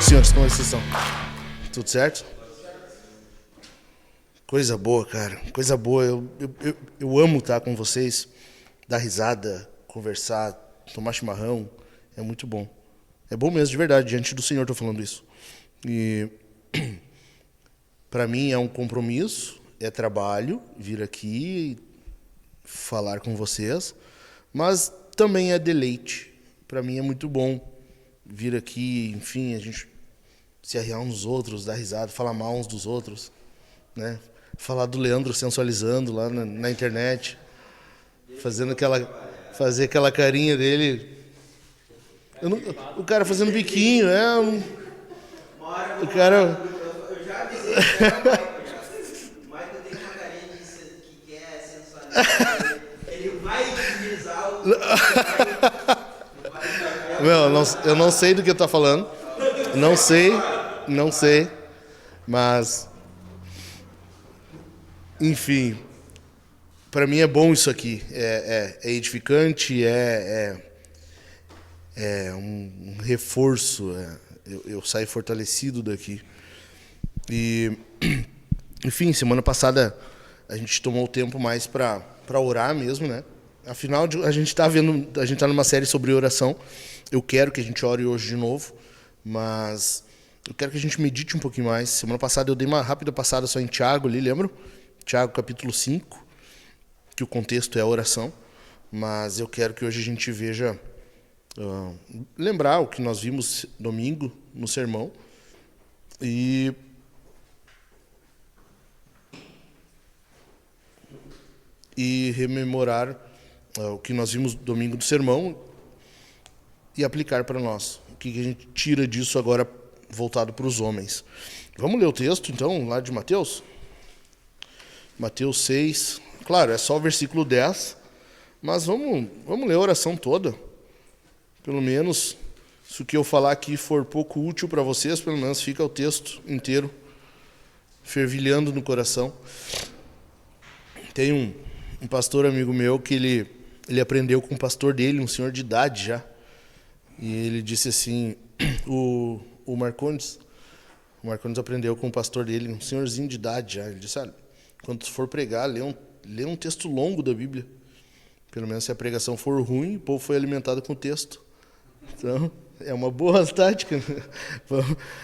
senhores, como vocês estão? Tudo certo? Coisa boa, cara. Coisa boa. Eu amo estar com vocês, dar risada, conversar, tomar chimarrão. É muito bom. É bom mesmo, de verdade. Diante do Senhor estou falando isso. E para mim é um compromisso, é trabalho, vir aqui falar com vocês, mas também é deleite. Para mim é muito bom vir aqui, enfim, a gente se arriar uns nos outros, dar risada, falar mal uns dos outros, né? Falar do Leandro sensualizando lá na internet, fazer aquela carinha dele. O cara fazendo biquinho, o cara... Eu já avisei para o Michael tem uma carinha que quer sensualizar. Ele vai utilizar o... Eu não sei do que eu tô falando. Não sei. Mas... Enfim. Para mim é bom isso aqui. É edificante, é um reforço. Eu saio fortalecido daqui. E, enfim, semana passada a gente tomou o tempo mais para orar mesmo, né? Afinal, a gente tá numa série sobre oração. Eu quero que a gente ore hoje de novo, mas eu quero que a gente medite um pouquinho mais. Semana passada eu dei uma rápida passada só em Tiago ali, lembra? Tiago capítulo 5, que o contexto é a oração, mas eu quero que hoje a gente veja, lembrar o que nós vimos domingo no sermão e rememorar o que nós vimos domingo do sermão e aplicar para nós. O que a gente tira disso agora voltado para os homens. Vamos ler o texto, então, lá de Mateus? Mateus 6. Claro, é só o versículo 10, mas vamos ler a oração toda. Pelo menos, se o que eu falar aqui for pouco útil para vocês, pelo menos fica o texto inteiro fervilhando no coração. Tem um pastor amigo meu que ele aprendeu com o pastor dele, um senhor de idade já. E ele disse assim, o Marcondes aprendeu com o pastor dele, um senhorzinho de idade já. Ele disse, olha, quando tu for pregar, lê um texto longo da Bíblia. Pelo menos se a pregação for ruim, o povo foi alimentado com o texto. Então, é uma boa tática.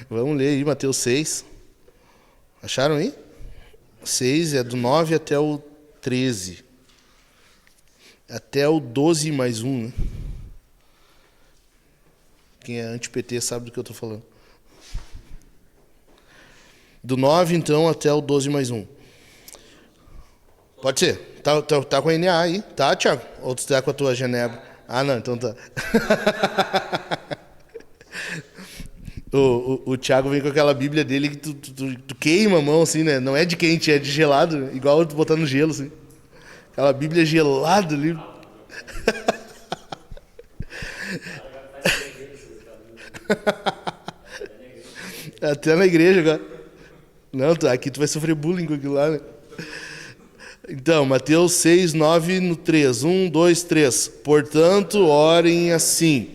Vamos ler aí Mateus 6. Acharam aí? 6 é do 9 até o 13. Até o 12 mais 1, né? Quem é anti-PT sabe do que eu estou falando. Do 9, então, até o 12 mais 1. Pode ser. Tá com a NA aí, tá, Thiago? Ou tu tá com a tua Genebra? Ah, não, então tá. O Thiago vem com aquela Bíblia dele que tu queima a mão, assim, né? Não é de quente, é de gelado, igual tu botar no gelo, assim. Aquela Bíblia gelada ali. Até na igreja agora. Não, aqui tu vai sofrer bullying com aquilo lá, né? Então, Mateus 6, 9 no 3. 1, 2, 3. Portanto, orem assim.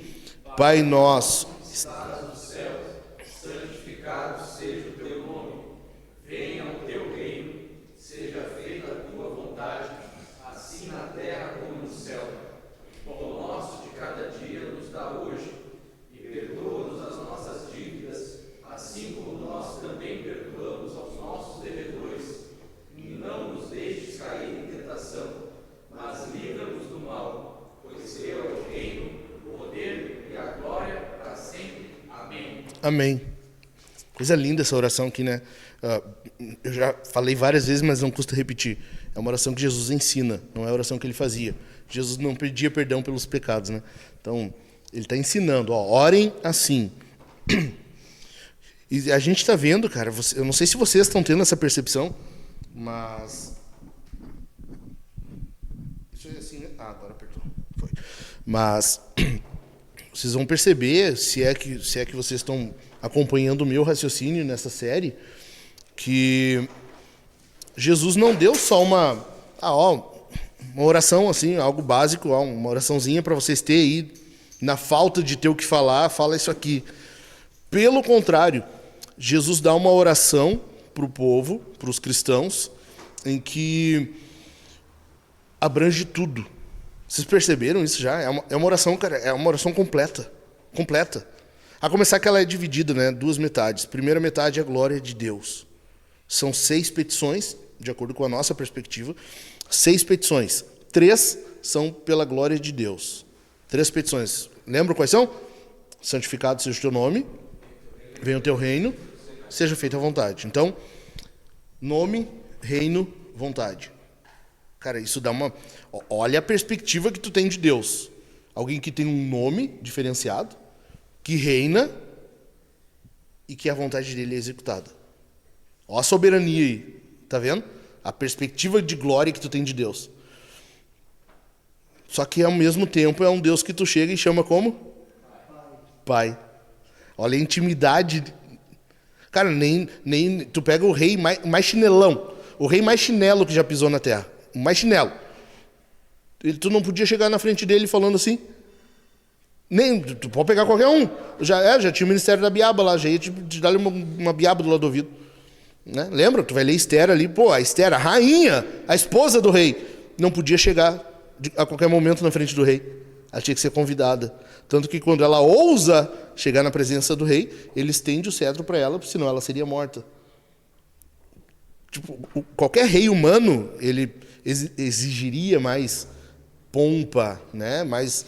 Pai nosso, Estás nos céus, santificado seja o teu nome. Venha o teu reino, seja feita a tua vontade, assim na terra como no céu. O pão nosso de cada dia nos dá hoje, e perdoa-nos as nossas dívidas, assim como nós também perdoamos aos nossos devedores. E não nos deixes cair em tentação, mas livra-nos do mal, pois teu é o reino, o poder e a glória para sempre. Amém. amém. Coisa linda essa oração aqui, né? Eu já falei várias vezes, mas não custa repetir. É uma oração que Jesus ensina, não é a oração que ele fazia. Jesus não pedia perdão pelos pecados, né? Então, ele está ensinando, orem assim. E a gente está vendo, cara, eu não sei se vocês estão tendo essa percepção, mas... Isso é assim, né? Ah, agora apertou. Foi. Mas vocês vão perceber, se é que vocês estão acompanhando o meu raciocínio nessa série, que Jesus não deu só uma oração assim, algo básico, uma oraçãozinha para vocês terem aí, na falta de ter o que falar, fala isso aqui. Pelo contrário, Jesus dá uma oração para o povo, para os cristãos, em que abrange tudo. Vocês perceberam isso já? É uma oração, cara, é uma oração completa. Completa. A começar que ela é dividida, né? 2 metades. Primeira metade é a glória de Deus. São 6 petições, de acordo com a nossa perspectiva. 6 petições. 3 são pela glória de Deus. 3 petições. Lembram quais são? Santificado seja o teu nome. Venha o teu reino. Seja feita a vontade. Então, nome, reino, vontade. Cara, isso dá uma... Olha a perspectiva que tu tem de Deus. Alguém que tem um nome diferenciado, que reina e que a vontade dele é executada. Olha a soberania aí. Tá vendo? A perspectiva de glória que tu tem de Deus. Só que ao mesmo tempo é um Deus que tu chega e chama como? Pai. Olha a intimidade. Cara, nem tu pega o rei mais chinelão. O rei mais chinelo que já pisou na terra. O mais chinelo. Tu não podia chegar na frente dele falando assim. Nem, tu pode pegar qualquer um. Já tinha o ministério da biaba lá. Já ia te dar uma biaba do lado do ouvido. Né? Lembra? Tu vai ler Esther ali. Pô, a Esther, a rainha, a esposa do rei, não podia chegar a qualquer momento na frente do rei. Ela tinha que ser convidada. Tanto que quando ela ousa chegar na presença do rei, ele estende o cetro para ela, senão ela seria morta. Tipo, qualquer rei humano, ele exigiria mais pompa, né? mais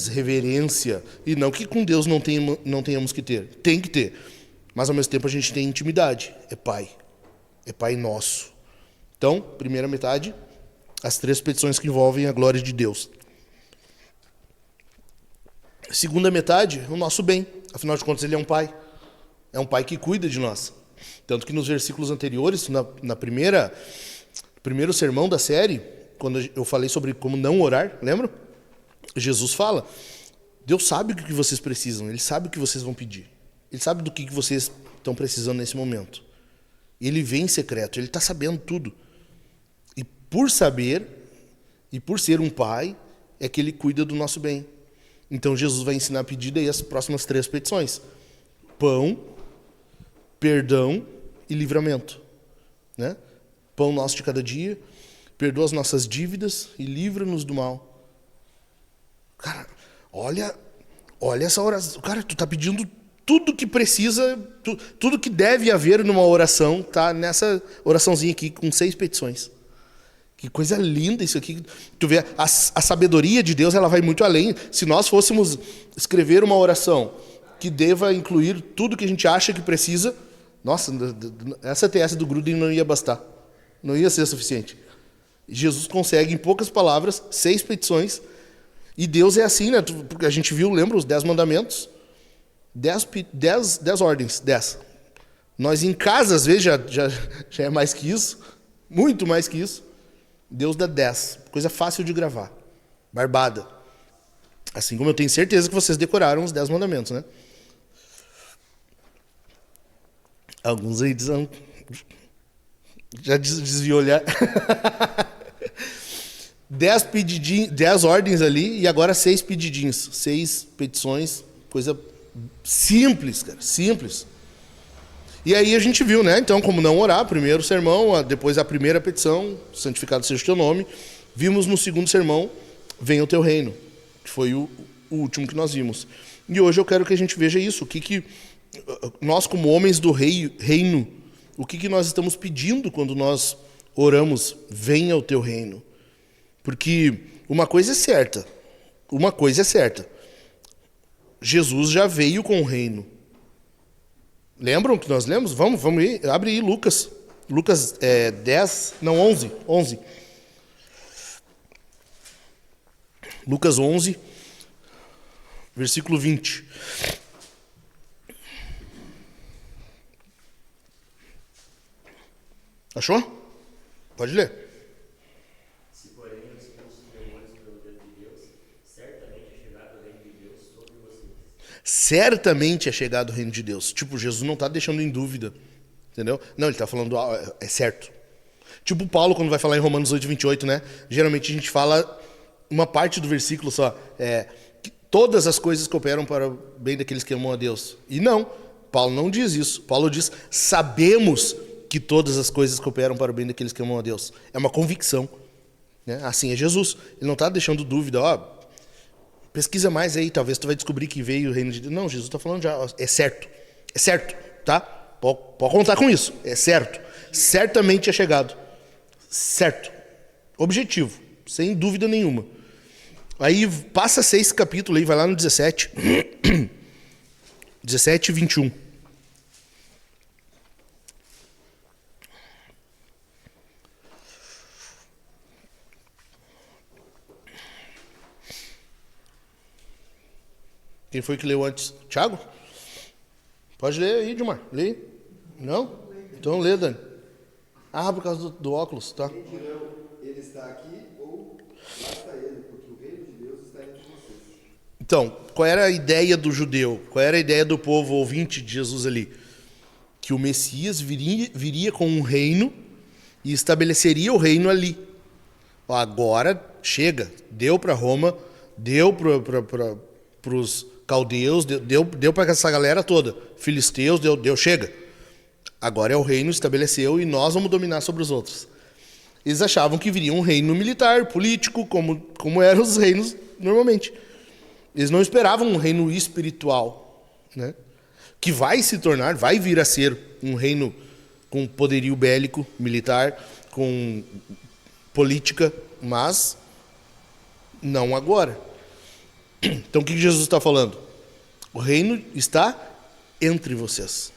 reverência. E não que com Deus não tenhamos que ter. Tem que ter. Mas ao mesmo tempo a gente tem intimidade. É Pai. É Pai nosso. Então, primeira metade, as 3 petições que envolvem a glória de Deus. Segunda metade, o nosso bem. Afinal de contas, ele é um pai. É um pai que cuida de nós. Tanto que nos versículos anteriores, primeiro sermão da série, quando eu falei sobre como não orar, lembra? Jesus fala, Deus sabe o que vocês precisam, Ele sabe o que vocês vão pedir. Ele sabe do que vocês estão precisando nesse momento. Ele vem em secreto, Ele está sabendo tudo. E por saber, e por ser um pai, é que Ele cuida do nosso bem. Então Jesus vai ensinar a pedir daí as próximas 3 petições. Pão, perdão e livramento. Né? Pão nosso de cada dia, perdoa as nossas dívidas e livra-nos do mal. Cara, olha essa oração. Cara, tu tá pedindo tudo que precisa, tudo que deve haver numa oração, tá nessa oraçãozinha aqui com 6 petições. Que coisa linda isso aqui. Tu vê, a sabedoria de Deus, ela vai muito além. Se nós fôssemos escrever uma oração que deva incluir tudo que a gente acha que precisa, nossa, essa TS do Gruden não ia bastar. Não ia ser suficiente. Jesus consegue, em poucas palavras, 6 petições. E Deus é assim, né? Porque a gente viu, lembra, os 10 mandamentos? 10 ordens, 10. Nós em casa, às vezes, já é mais que isso. Muito mais que isso. Deus dá 10. Coisa fácil de gravar. Barbada. Assim como eu tenho certeza que vocês decoraram os 10 mandamentos, né? Alguns aí dizem... Já desviou olhar. 10 ordens ali e agora 6 pedidinhos. 6 petições. Coisa simples, cara. Simples. E aí a gente viu, né? Então, como não orar, primeiro sermão, depois a primeira petição, santificado seja o teu nome. Vimos no segundo sermão, venha o teu reino, que foi o último que nós vimos. E hoje eu quero que a gente veja isso, o que nós como homens do reino, o que nós estamos pedindo quando nós oramos, venha o teu reino. Porque uma coisa é certa, Jesus já veio com o reino. Lembram que nós lemos? Vamos ir, abre aí Lucas 11. Lucas 11, versículo 20. Achou? Pode ler. Se porém eu expulso os demônios pelo dedo de Deus, certamente é chegado o reino de Deus sobre vocês. Certamente é chegado o reino de Deus. Tipo, Jesus não está deixando em dúvida. Entendeu? Não, ele está falando, é certo. Tipo Paulo, quando vai falar em Romanos 8:28, né? Geralmente a gente fala uma parte do versículo só. Que todas as coisas cooperam para o bem daqueles que amam a Deus. E não. Paulo não diz isso. Paulo diz, sabemos que todas as coisas cooperam para o bem daqueles que amam a Deus. É uma convicção. Né? Assim é Jesus. Ele não está deixando dúvida. Pesquisa mais aí, talvez tu vai descobrir que veio o reino de Deus. Não, Jesus está falando já. É certo. É certo, tá? Pode contar com isso. É certo. Certamente é chegado. Certo. Objetivo. Sem dúvida nenhuma. Aí passa 6 capítulos aí, vai lá no 17. 17 e 21. Quem foi que leu antes? Thiago? Pode ler aí, Dilmar. Lê aí. Não? Então lê, Dani. Por causa do óculos, tá? Quem dirão, ele está aqui ou lá está ele, porque o reino de Deus está entre vocês. Então, qual era a ideia do judeu? Qual era a ideia do povo ouvinte de Jesus ali? Que o Messias viria com um reino e estabeleceria o reino ali. Agora, chega. Deu para Roma, deu para os caldeus, deu para essa galera toda. Filisteus, deu, chega. Agora é o reino, estabeleceu e nós vamos dominar sobre os outros. Eles achavam que viria um reino militar, político, como eram os reinos normalmente. Eles não esperavam um reino espiritual, né? Que vai vir a ser um reino com poderio bélico, militar, com política, mas não agora. Então o que Jesus está falando? O reino está entre vocês.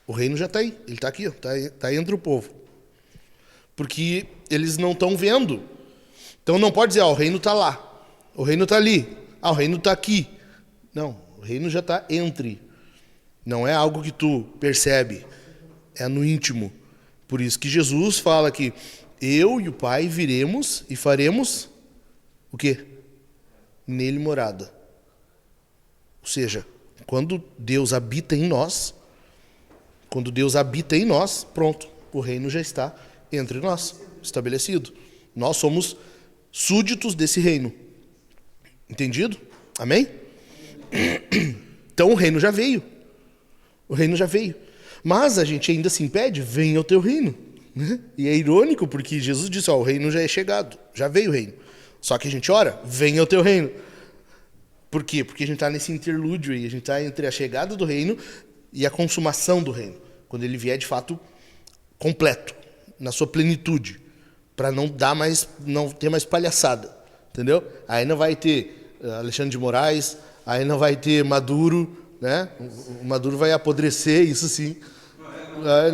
O reino já está aí, ele está aqui, está entre o povo. Porque eles não estão vendo. Então não pode dizer, o reino está lá, o reino está ali, o reino está aqui. Não, o reino já está entre. Não é algo que tu percebe, é no íntimo. Por isso que Jesus fala que eu e o Pai viremos e faremos o quê? Nele morada. Ou seja, quando Deus habita em nós, pronto, o reino já está entre nós, estabelecido. Nós somos súditos desse reino. Entendido? Amém? Então o reino já veio. O reino já veio. Mas a gente ainda se impede, venha o teu reino. E é irônico porque Jesus disse, o reino já é chegado, já veio o reino. Só que a gente ora, venha o teu reino. Por quê? Porque a gente está nesse interlúdio aí, a gente está entre a chegada do reino e a consumação do reino. Quando ele vier de fato completo, na sua plenitude, para não ter mais palhaçada, entendeu? Aí não vai ter Alexandre de Moraes, aí não vai ter Maduro, né? O Maduro vai apodrecer, isso sim.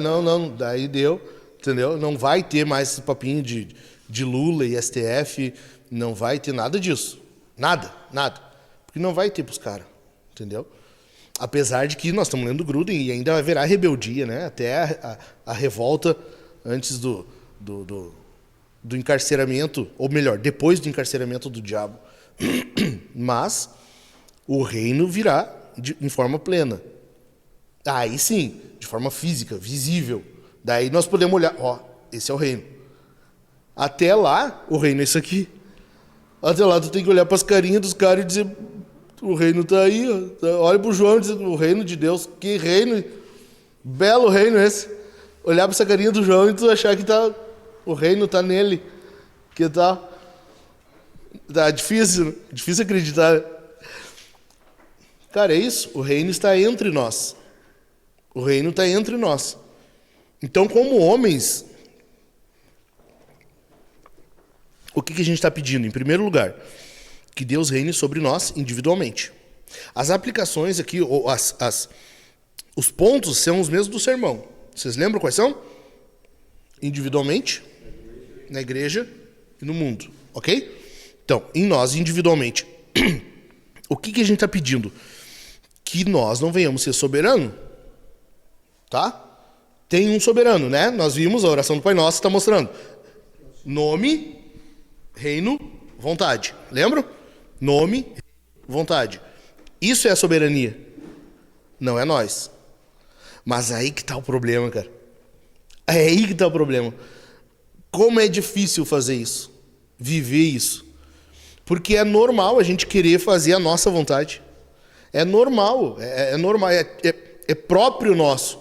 Não, daí deu, entendeu? Não vai ter mais esse papinho de Lula e STF, não vai ter nada disso. Nada. Porque não vai ter pros caras, entendeu? Apesar de que nós estamos lendo Gruden e ainda haverá rebeldia, né? Até a revolta antes do encarceramento, ou melhor, depois do encarceramento do diabo. Mas o reino virá em forma plena. Aí sim, de forma física, visível. Daí nós podemos olhar, esse é o reino. Até lá, o reino é isso aqui. Até lá tu tem que olhar para as carinhas dos caras e dizer, o reino está aí. Olha para o João e dizer, o reino de Deus, que reino, belo reino esse. Olhar para essa carinha do João e tu achar que o reino está nele. Que tal? Tá difícil acreditar. Cara, é isso, o reino está entre nós. O reino está entre nós. Então, como homens, o que a gente está pedindo? Em primeiro lugar, que Deus reine sobre nós individualmente. As aplicações aqui, os pontos são os mesmos do sermão. Vocês lembram quais são? Individualmente, na igreja e no mundo. Ok? Então, em nós individualmente, o que a gente está pedindo? Que nós não venhamos ser soberano. Tá? Tem um soberano, né? Nós vimos a oração do Pai Nosso, está mostrando. Nome, reino, vontade. Lembram? Nome, vontade. Isso é a soberania. Não é nós. Mas aí que está o problema, cara. É aí que está o problema. Como é difícil fazer isso. Viver isso. Porque é normal a gente querer fazer a nossa vontade. É normal. É normal. é próprio nosso.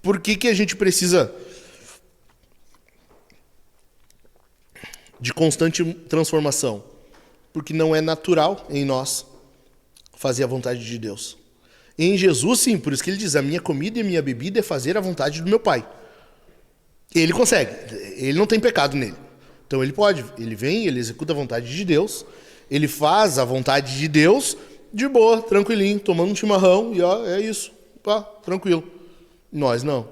Por que a gente precisa de constante transformação? Porque não é natural em nós fazer a vontade de Deus. Em Jesus, sim, por isso que ele diz, a minha comida e a minha bebida é fazer a vontade do meu Pai. Ele consegue, ele não tem pecado nele. Então ele pode, ele vem, ele executa a vontade de Deus, ele faz a vontade de Deus de boa, tranquilinho, tomando um chimarrão e ó, é isso, pá, tranquilo. Nós não.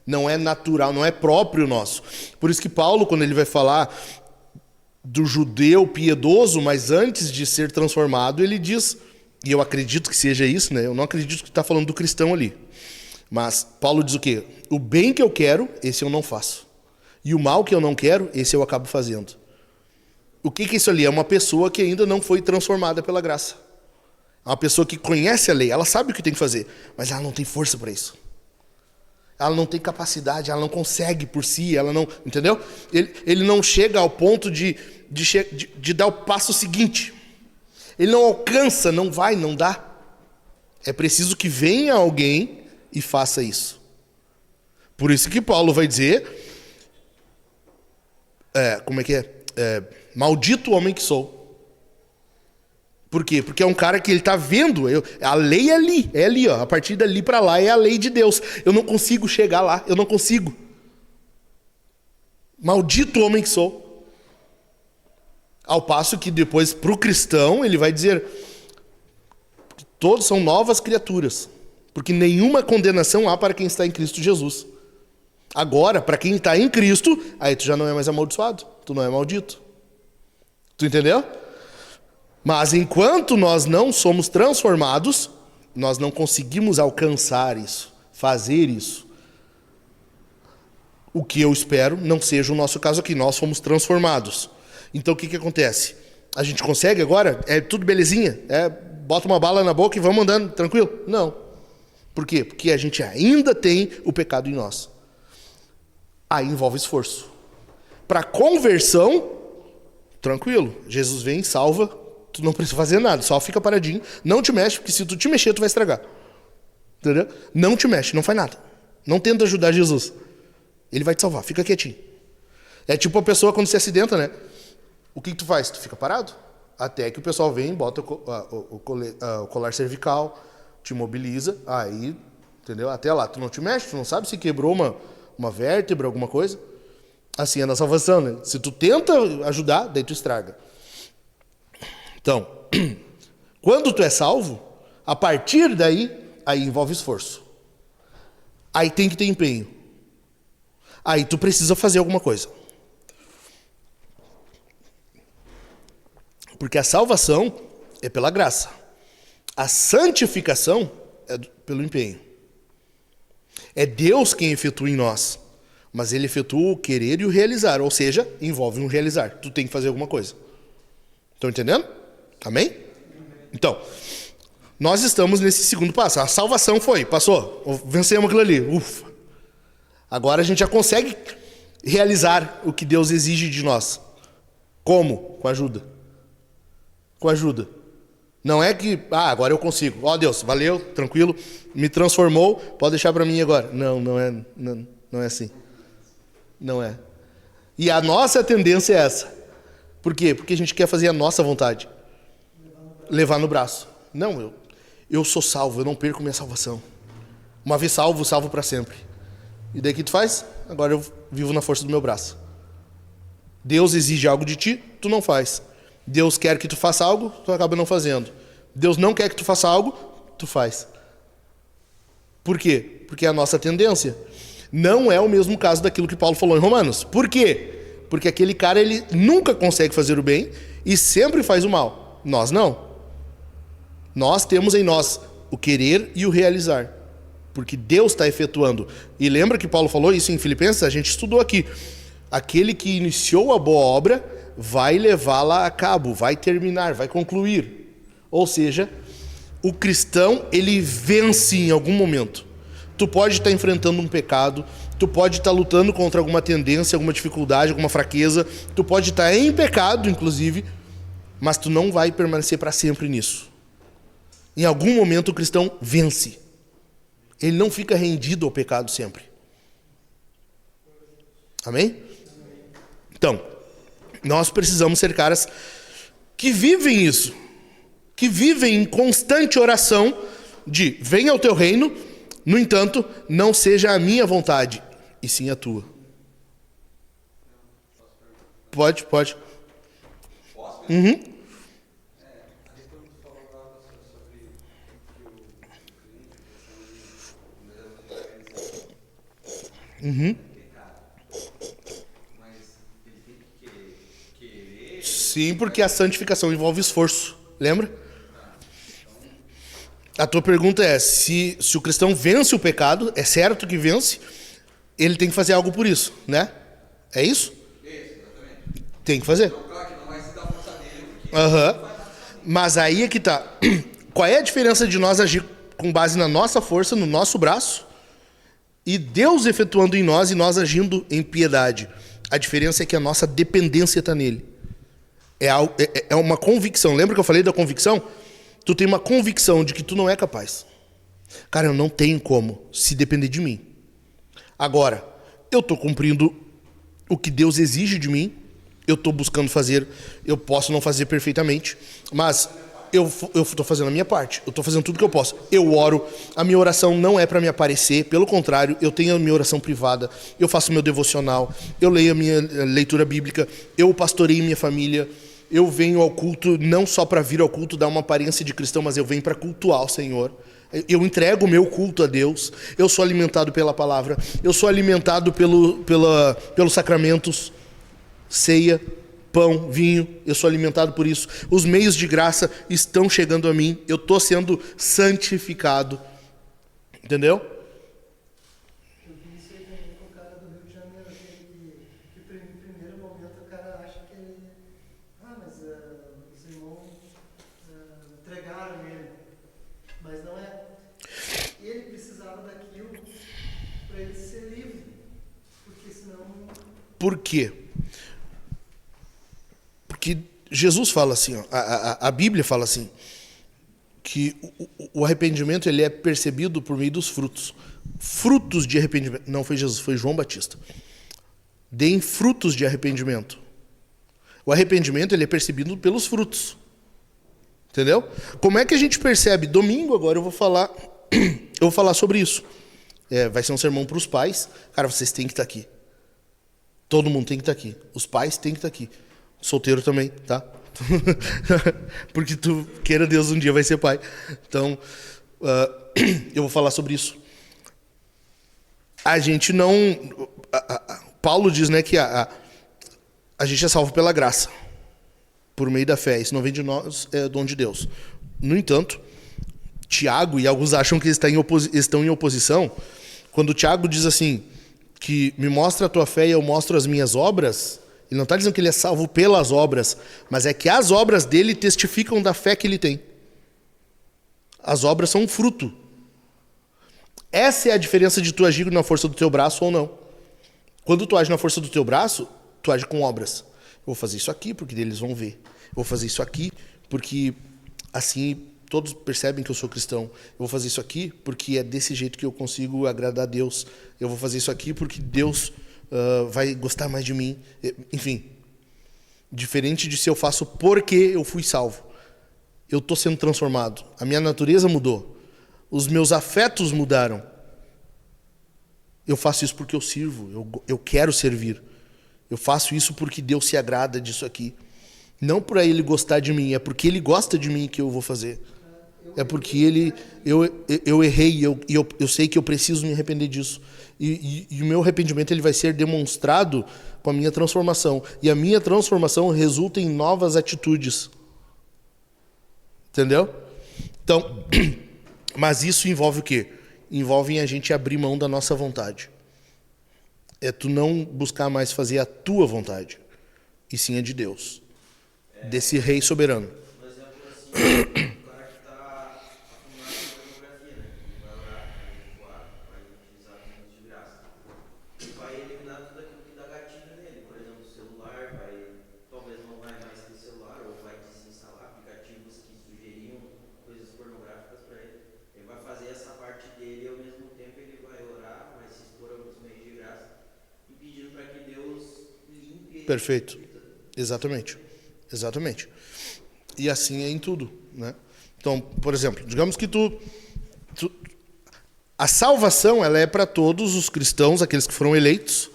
Não é natural, não é próprio nosso. Por isso que Paulo, quando ele vai falar do judeu piedoso, mas antes de ser transformado, ele diz, e eu acredito que seja isso, né? Eu não acredito que está falando do cristão ali. Mas Paulo diz o quê? O bem que eu quero, esse eu não faço. E o mal que eu não quero, esse eu acabo fazendo. O que é isso ali? É uma pessoa que ainda não foi transformada pela graça. É uma pessoa que conhece a lei, ela sabe o que tem que fazer, mas ela não tem força para isso. Ela não tem capacidade, ela não consegue por si, ela não... Entendeu? Ele não chega ao ponto de dar o passo seguinte. Ele não alcança, não vai, não dá. É preciso que venha alguém e faça isso. Por isso que Paulo vai dizer... maldito o homem que sou. Por quê? Porque é um cara que ele está vendo, a lei é ali, ó, a partir dali para lá é a lei de Deus. Eu não consigo chegar lá, eu não consigo. Maldito o homem que sou. Ao passo que depois, para o cristão, ele vai dizer que todos são novas criaturas, porque nenhuma condenação há para quem está em Cristo Jesus. Agora, para quem está em Cristo, aí tu já não é mais amaldiçoado, tu não é maldito. Tu entendeu? Mas enquanto nós não somos transformados, nós não conseguimos alcançar isso, fazer isso. O que eu espero não seja o nosso caso aqui, nós fomos transformados. Então o que acontece? A gente consegue agora? É tudo belezinha? Bota uma bala na boca e vamos andando, tranquilo? Não. Por quê? Porque a gente ainda tem o pecado em nós. Aí envolve esforço. Para conversão, tranquilo. Jesus vem, salva. Tu não precisa fazer nada, só fica paradinho. Não te mexe, porque se tu te mexer, tu vai estragar. Entendeu? Não te mexe, não faz nada. Não tenta ajudar Jesus. Ele vai te salvar, fica quietinho. É tipo a pessoa quando se acidenta, né? O que tu faz? Tu fica parado. Até que o pessoal vem, bota o colar cervical, te imobiliza, aí, entendeu? Até lá, tu não te mexe, tu não sabe se quebrou uma vértebra, alguma coisa. Assim é na salvação, né? Se tu tenta ajudar, daí tu estraga. Então, quando tu é salvo, a partir daí, aí envolve esforço. Aí tem que ter empenho. Aí tu precisa fazer alguma coisa. Porque a salvação é pela graça. A santificação é pelo empenho. É Deus quem efetua em nós. Mas ele efetua o querer e o realizar. Ou seja, envolve um realizar. Tu tem que fazer alguma coisa. Estão entendendo? Amém? Então, nós estamos nesse segundo passo. A salvação passou. Vencemos aquilo ali. Ufa. Agora a gente já consegue realizar o que Deus exige de nós. Como? Com ajuda. Com ajuda. Não é que, agora eu consigo. Ó Deus, valeu, tranquilo, me transformou, pode deixar para mim agora. Não é assim. Não é. E a nossa tendência é essa. Por quê? Porque a gente quer fazer a nossa vontade. Levar no braço. Não, eu sou salvo, eu não perco minha salvação. Uma vez salvo, salvo para sempre. E daí o que tu faz? Agora eu vivo na força do meu braço. Deus exige algo de ti, tu não faz. Deus quer que tu faça algo, tu acaba não fazendo. Deus não quer que tu faça algo, tu faz. Por quê? Porque é a nossa tendência. Não é o mesmo caso daquilo que Paulo falou em Romanos. Por quê? Porque aquele cara, ele nunca consegue fazer o bem e sempre faz o mal. Nós não. Nós temos em nós o querer e o realizar. Porque Deus está efetuando. E lembra que Paulo falou isso em Filipenses? A gente estudou aqui. Aquele que iniciou a boa obra vai levá-la a cabo, vai terminar, vai concluir. Ou seja, o cristão, ele vence em algum momento. Tu pode estar enfrentando um pecado, tu pode estar lutando contra alguma tendência, alguma dificuldade, alguma fraqueza, tu pode estar em pecado, inclusive, mas tu não vai permanecer para sempre nisso. Em algum momento o cristão vence. Ele não fica rendido ao pecado sempre. Amém? Então, nós precisamos ser caras que vivem isso, que vivem em constante oração de venha o teu reino, no entanto, não seja a minha vontade, e sim a tua. Pode. Posso? Uhum. A respeito do que tu falou sobre que o Uhum. pecado. Mas ele tem que querer. Sim, porque a santificação envolve esforço. Lembra? A tua pergunta é, se o cristão vence o pecado, é certo que vence, ele tem que fazer algo por isso, né? É isso? Isso, exatamente. Tem que fazer. Então, claro que não vai se dar força dele, porque Aham. Mas aí é que tá. Qual é a diferença de nós agir com base na nossa força, no nosso braço, e Deus efetuando em nós e nós agindo em piedade? A diferença é que a nossa dependência está nele. É uma convicção. Lembra que eu falei da convicção? Tu tem uma convicção de que tu não é capaz. Cara, eu não tenho como se depender de mim. Agora, eu estou cumprindo o que Deus exige de mim. Eu estou buscando fazer. Eu posso não fazer perfeitamente, mas eu estou fazendo a minha parte. Eu estou fazendo tudo que eu posso. Eu oro. A minha oração não é para me aparecer. Pelo contrário, eu tenho a minha oração privada. Eu faço meu devocional. Eu leio a minha leitura bíblica. Eu pastoreio minha família. Eu venho ao culto não só para vir ao culto dar uma aparência de cristão, mas eu venho para cultuar o Senhor. Eu entrego o meu culto a Deus. Eu sou alimentado pela palavra. Eu sou alimentado pelos sacramentos, ceia, pão, vinho. Eu sou alimentado por isso. Os meios de graça estão chegando a mim. Eu estou sendo santificado. Entendeu? Eu vi isso aí também com o cara do Rio de Janeiro, aquele que em primeiro momento o cara acha que ele... mas os irmãos entregaram ele. Mas não é. Ele precisava daquilo para ele ser livre. Porque senão... Por quê? Porque Jesus fala assim, ó, a Bíblia fala assim, que o arrependimento ele é percebido por meio dos frutos. Frutos de arrependimento. Não foi Jesus, foi João Batista. Deem frutos de arrependimento. O arrependimento ele é percebido pelos frutos. Entendeu? Como é que a gente percebe? Domingo agora eu vou falar sobre isso. Vai ser um sermão para os pais. Cara, vocês têm que estar aqui. Todo mundo tem que estar aqui. Os pais têm que estar aqui. Solteiro também, tá? Porque tu, queira Deus, um dia vai ser pai. Então, eu vou falar sobre isso. A gente não... Paulo diz, né, que a gente é salvo pela graça. Por meio da fé. Isso não vem de nós, é dom de Deus. No entanto, Tiago, e alguns acham que estão em oposição, quando o Tiago diz assim, que me mostra a tua fé e eu mostro as minhas obras, ele não está dizendo que ele é salvo pelas obras, mas é que as obras dele testificam da fé que ele tem. As obras são um fruto. Essa é a diferença de tu agir na força do teu braço ou não. Quando tu age na força do teu braço, tu age com obras. Eu vou fazer isso aqui porque eles vão ver. Eu vou fazer isso aqui porque assim todos percebem que eu sou cristão. Eu vou fazer isso aqui porque é desse jeito que eu consigo agradar a Deus. Eu vou fazer isso aqui porque Deus vai gostar mais de mim. Enfim, diferente de se eu faço porque eu fui salvo. Eu estou sendo transformado. A minha natureza mudou. Os meus afetos mudaram. Eu faço isso porque eu sirvo. Eu quero servir. Eu faço isso porque Deus se agrada disso aqui. Não para Ele gostar de mim, é porque Ele gosta de mim que eu vou fazer. É porque eu errei e eu sei que eu preciso me arrepender disso. E o meu arrependimento ele vai ser demonstrado com a minha transformação. E a minha transformação resulta em novas atitudes. Entendeu? Então, mas isso envolve o quê? Envolve a gente abrir mão da nossa vontade. É tu não buscar mais fazer a tua vontade, e sim a de Deus. Desse rei soberano. Por exemplo, assim, o cara que está afundado na pornografia, né? Ele vai orar, vai jejuar, vai utilizar meios de graça. E vai eliminar tudo aquilo que dá gatilho nele. Por exemplo, o celular, talvez não vai mais ter celular, ou vai desinstalar aplicativos que sugeriam coisas pornográficas para ele. Ele vai fazer essa parte dele e ao mesmo tempo Perfeito. Exatamente. Exatamente. E assim é em tudo, né? Então, por exemplo, digamos que a salvação, ela é para todos os cristãos, aqueles que foram eleitos.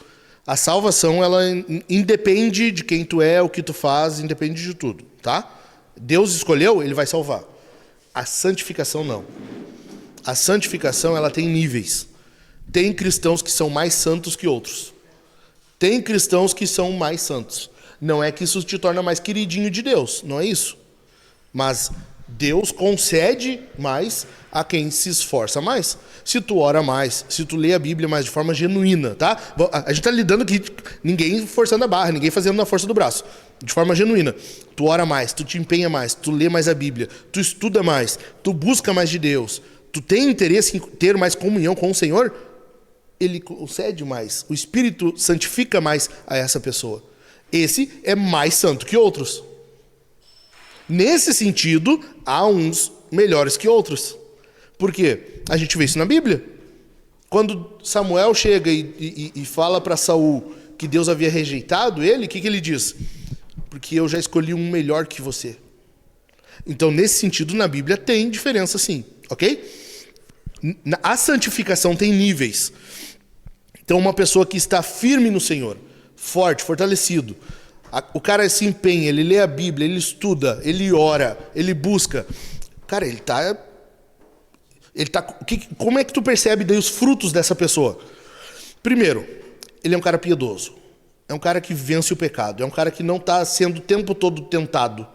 A salvação, ela independe de quem tu é, o que tu faz, independe de tudo, tá? Deus escolheu, ele vai salvar. A santificação não. A santificação, ela tem níveis. Tem cristãos que são mais santos que outros. Tem cristãos que são mais santos. Não é que isso te torna mais queridinho de Deus, não é isso. Mas Deus concede mais a quem se esforça mais. Se tu ora mais, se tu lê a Bíblia mais de forma genuína, tá? A gente tá lidando aqui, ninguém forçando a barra, ninguém fazendo na força do braço. De forma genuína. Tu ora mais, tu te empenha mais, tu lê mais a Bíblia, tu estuda mais, tu busca mais de Deus, tu tem interesse em ter mais comunhão com o Senhor, ele concede mais. O Espírito santifica mais a essa pessoa. Esse é mais santo que outros. Nesse sentido, há uns melhores que outros. Por quê? A gente vê isso na Bíblia. Quando Samuel chega e fala para Saul que Deus havia rejeitado ele, o que ele diz? Porque eu já escolhi um melhor que você. Então, nesse sentido, na Bíblia tem diferença sim, ok? A santificação tem níveis. Então, uma pessoa que está firme no Senhor, forte, fortalecido, o cara se empenha, ele lê a Bíblia, ele estuda, ele ora, ele busca. Cara, ele tá como é que tu percebe daí os frutos dessa pessoa? Primeiro, ele é um cara piedoso. É um cara que vence o pecado. É um cara que não está sendo o tempo todo tentado.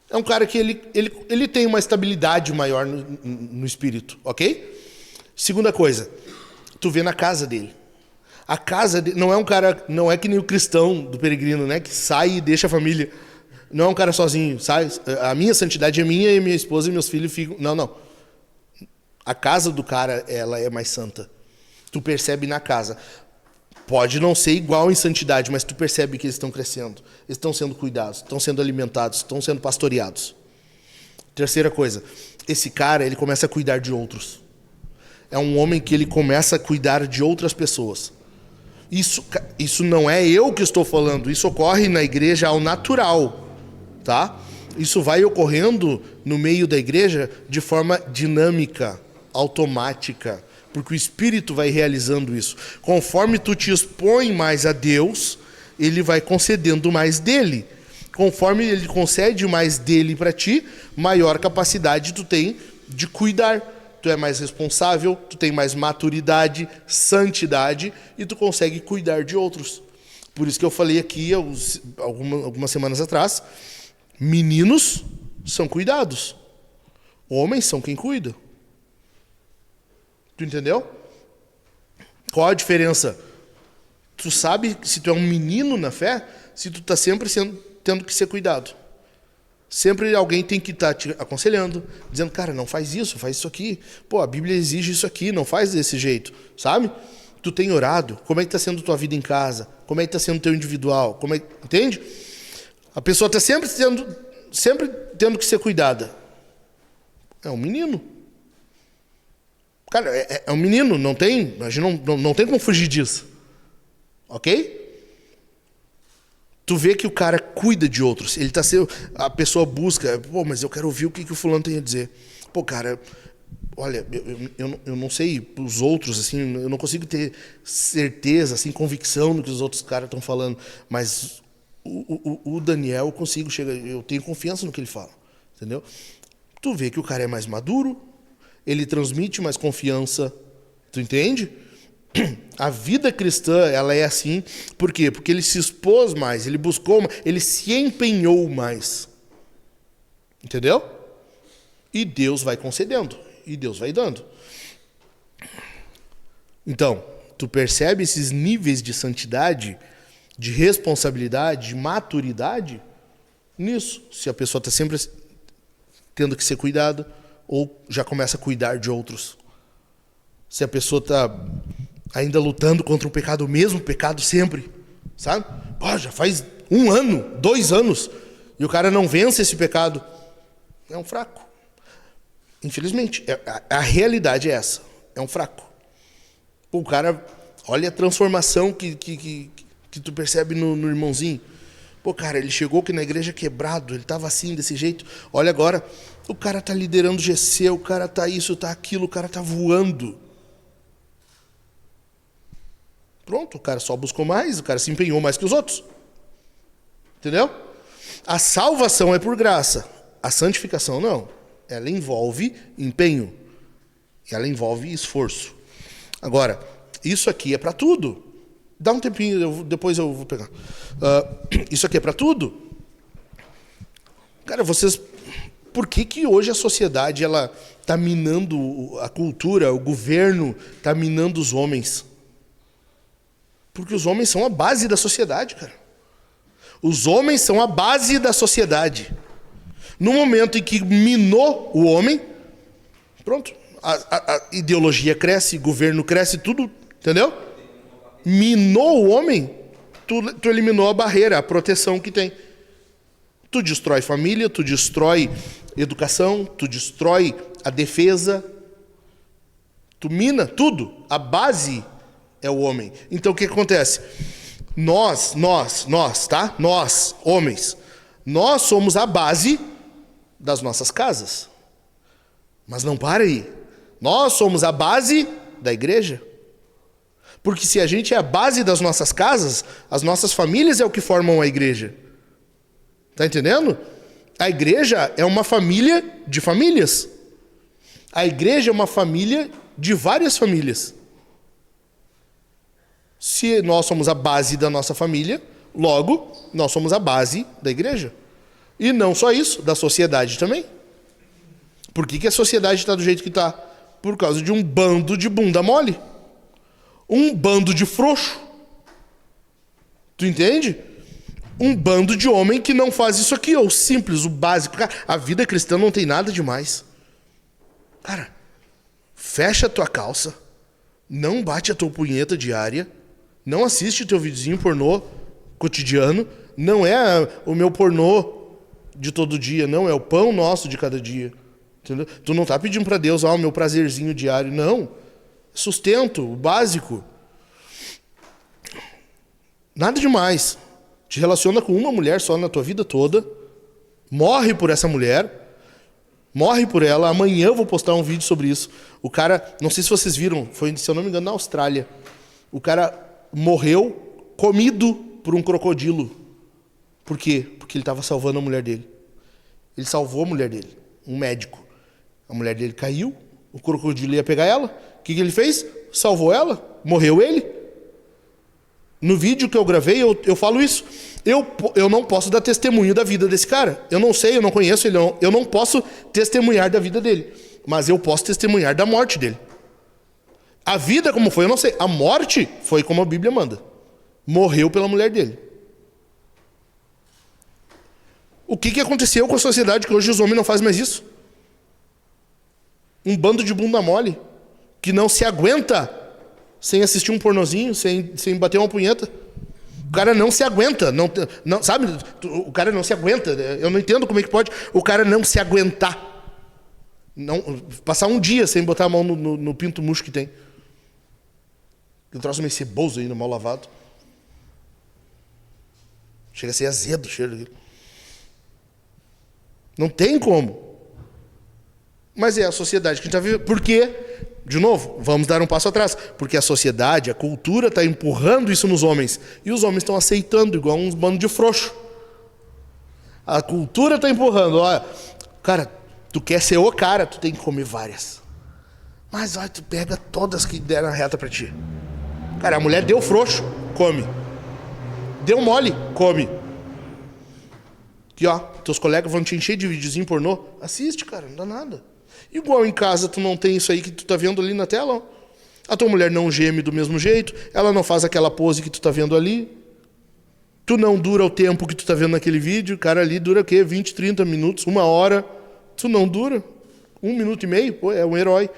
É um cara que ele tem uma estabilidade maior no espírito, ok? Segunda coisa, tu vê na casa dele. A casa dele não é um cara, não é que nem o cristão do peregrino, né? Que sai e deixa a família. Não é um cara sozinho, sai. A minha santidade é minha e minha esposa e meus filhos ficam... Não. A casa do cara, ela é mais santa. Tu percebe na casa. Pode não ser igual em santidade, mas tu percebe que eles estão crescendo. Eles estão sendo cuidados, estão sendo alimentados, estão sendo pastoreados. Terceira coisa, esse cara, ele começa a cuidar de outros. É um homem que ele começa a cuidar de outras pessoas. Isso não é eu que estou falando, isso ocorre na igreja ao natural, tá? Isso vai ocorrendo no meio da igreja de forma dinâmica, automática, porque o Espírito vai realizando isso. Conforme tu te expõe mais a Deus, ele vai concedendo mais dele. Conforme ele concede mais dele para ti, maior capacidade tu tem de cuidar. Tu é mais responsável, tu tem mais maturidade, santidade e tu consegue cuidar de outros. Por isso que eu falei aqui algumas semanas atrás, meninos são cuidados, homens são quem cuida. Tu entendeu? Qual a diferença? Tu sabe se tu é um menino na fé, se tu está sempre tendo que ser cuidado. Sempre alguém tem que estar te aconselhando, dizendo, cara, não faz isso aqui. Pô, a Bíblia exige isso aqui, não faz desse jeito, sabe? Tu tem orado, como é que está sendo tua vida em casa? Como é que está sendo teu individual? Entende? A pessoa está sempre tendo que ser cuidada. É um menino. Cara, é um menino, a gente não tem como fugir disso. Ok? Tu vê que o cara cuida de outros. A pessoa busca, pô, mas eu quero ouvir o que o fulano tem a dizer. Pô, cara, olha, eu não sei os outros, assim, eu não consigo ter certeza, assim, convicção no que os outros caras estão falando, mas o Daniel eu consigo chegar, eu tenho confiança no que ele fala, entendeu? Tu vê que o cara é mais maduro, ele transmite mais confiança, tu entende? A vida cristã, ela é assim, por quê? Porque ele se expôs mais, ele buscou mais, ele se empenhou mais. Entendeu? E Deus vai concedendo, e Deus vai dando. Então, tu percebe esses níveis de santidade, de responsabilidade, de maturidade nisso. Se a pessoa está sempre tendo que ser cuidada, ou já começa a cuidar de outros. Se a pessoa está ainda lutando contra o pecado, o mesmo pecado sempre, sabe? Pô, já faz 1 ano, 2 anos, e o cara não vence esse pecado. É um fraco. Infelizmente, a realidade é essa. É um fraco. O cara, olha a transformação que que tu percebe no irmãozinho. Pô, cara, ele chegou aqui na igreja quebrado, ele tava assim, desse jeito. Olha agora, o cara tá liderando GC, o cara tá isso, tá aquilo, o cara tá voando. Pronto, o cara só buscou mais, o cara se empenhou mais que os outros. Entendeu? A salvação é por graça, a santificação não. Ela envolve empenho, ela envolve esforço. Agora, isso aqui é para tudo. Dá um tempinho, depois eu vou pegar. Isso aqui é para tudo. Cara, vocês... Por que hoje a sociedade ela tá minando a cultura, o governo tá minando os homens? Porque os homens são a base da sociedade, cara. Os homens são a base da sociedade. No momento em que minou o homem, pronto, a ideologia cresce, o governo cresce, tudo, entendeu? Minou o homem, tu eliminou a barreira, a proteção que tem. Tu destrói família, tu destrói educação, tu destrói a defesa, tu mina tudo. A base é o homem. Então o que acontece? Nós, tá? Nós, homens, nós somos a base das nossas casas. Mas não para aí. Nós somos a base da igreja. Porque se a gente é a base das nossas casas, as nossas famílias é o que formam a igreja. Tá entendendo? A igreja é uma família de famílias. A igreja é uma família de várias famílias. Se nós somos a base da nossa família, logo, nós somos a base da igreja. E não só isso, da sociedade também. Por que a sociedade está do jeito que está? Por causa de um bando de bunda mole. Um bando de frouxo. Tu entende? Um bando de homem que não faz isso aqui, o simples, o básico. Cara, a vida cristã não tem nada demais. Cara, fecha a tua calça, não bate a tua punheta diária, não assiste teu videozinho pornô cotidiano, não é o meu pornô de todo dia, não, é o pão nosso de cada dia. Entendeu? Tu não tá pedindo para Deus, o meu prazerzinho diário, não. Sustento, o básico. Nada demais. Te relaciona com uma mulher só na tua vida toda, morre por essa mulher, morre por ela. Amanhã eu vou postar um vídeo sobre isso. O cara, não sei se vocês viram, foi, se eu não me engano, na Austrália. O cara morreu comido por um crocodilo. Por quê? Porque ele estava salvando a mulher dele. Ele salvou a mulher dele, um médico. A mulher dele caiu, o crocodilo ia pegar ela. O que ele fez? Salvou ela, morreu ele. No vídeo que eu gravei, eu falo isso. Eu não posso dar testemunho da vida desse cara. Eu não sei, eu não conheço ele. Eu não posso testemunhar da vida dele. Mas eu posso testemunhar da morte dele. A vida como foi, eu não sei. A morte foi como a Bíblia manda. Morreu pela mulher dele. O que aconteceu com a sociedade que hoje os homens não fazem mais isso? Um bando de bunda mole que não se aguenta sem assistir um pornozinho, sem bater uma punheta. O cara não se aguenta, não, sabe? O cara não se aguenta. Eu não entendo como é que pode o cara não se aguentar. Não, passar um dia sem botar a mão no pinto murcho que tem. Um troço meio ceboso aí, mal lavado. Chega a ser azedo o cheiro daquilo. Não tem como. Mas é a sociedade que a gente está vivendo. Por quê? De novo, vamos dar um passo atrás. Porque a sociedade, a cultura está empurrando isso nos homens. E os homens estão aceitando, igual uns bando de frouxo. A cultura está empurrando. Olha, cara, tu quer ser o cara, tu tem que comer várias. Mas olha, tu pega todas que deram a reta para ti. Cara, a mulher deu frouxo, come. Deu mole, come. Aqui, ó, teus colegas vão te encher de videozinho pornô. Assiste, cara, não dá nada. Igual em casa tu não tem isso aí que tu tá vendo ali na tela, ó. A tua mulher não geme do mesmo jeito, ela não faz aquela pose que tu tá vendo ali. Tu não dura o tempo que tu tá vendo naquele vídeo, cara, ali dura o quê? 20, 30 minutos, 1 hora. Tu não dura. 1 minuto e meio, pô, é um herói.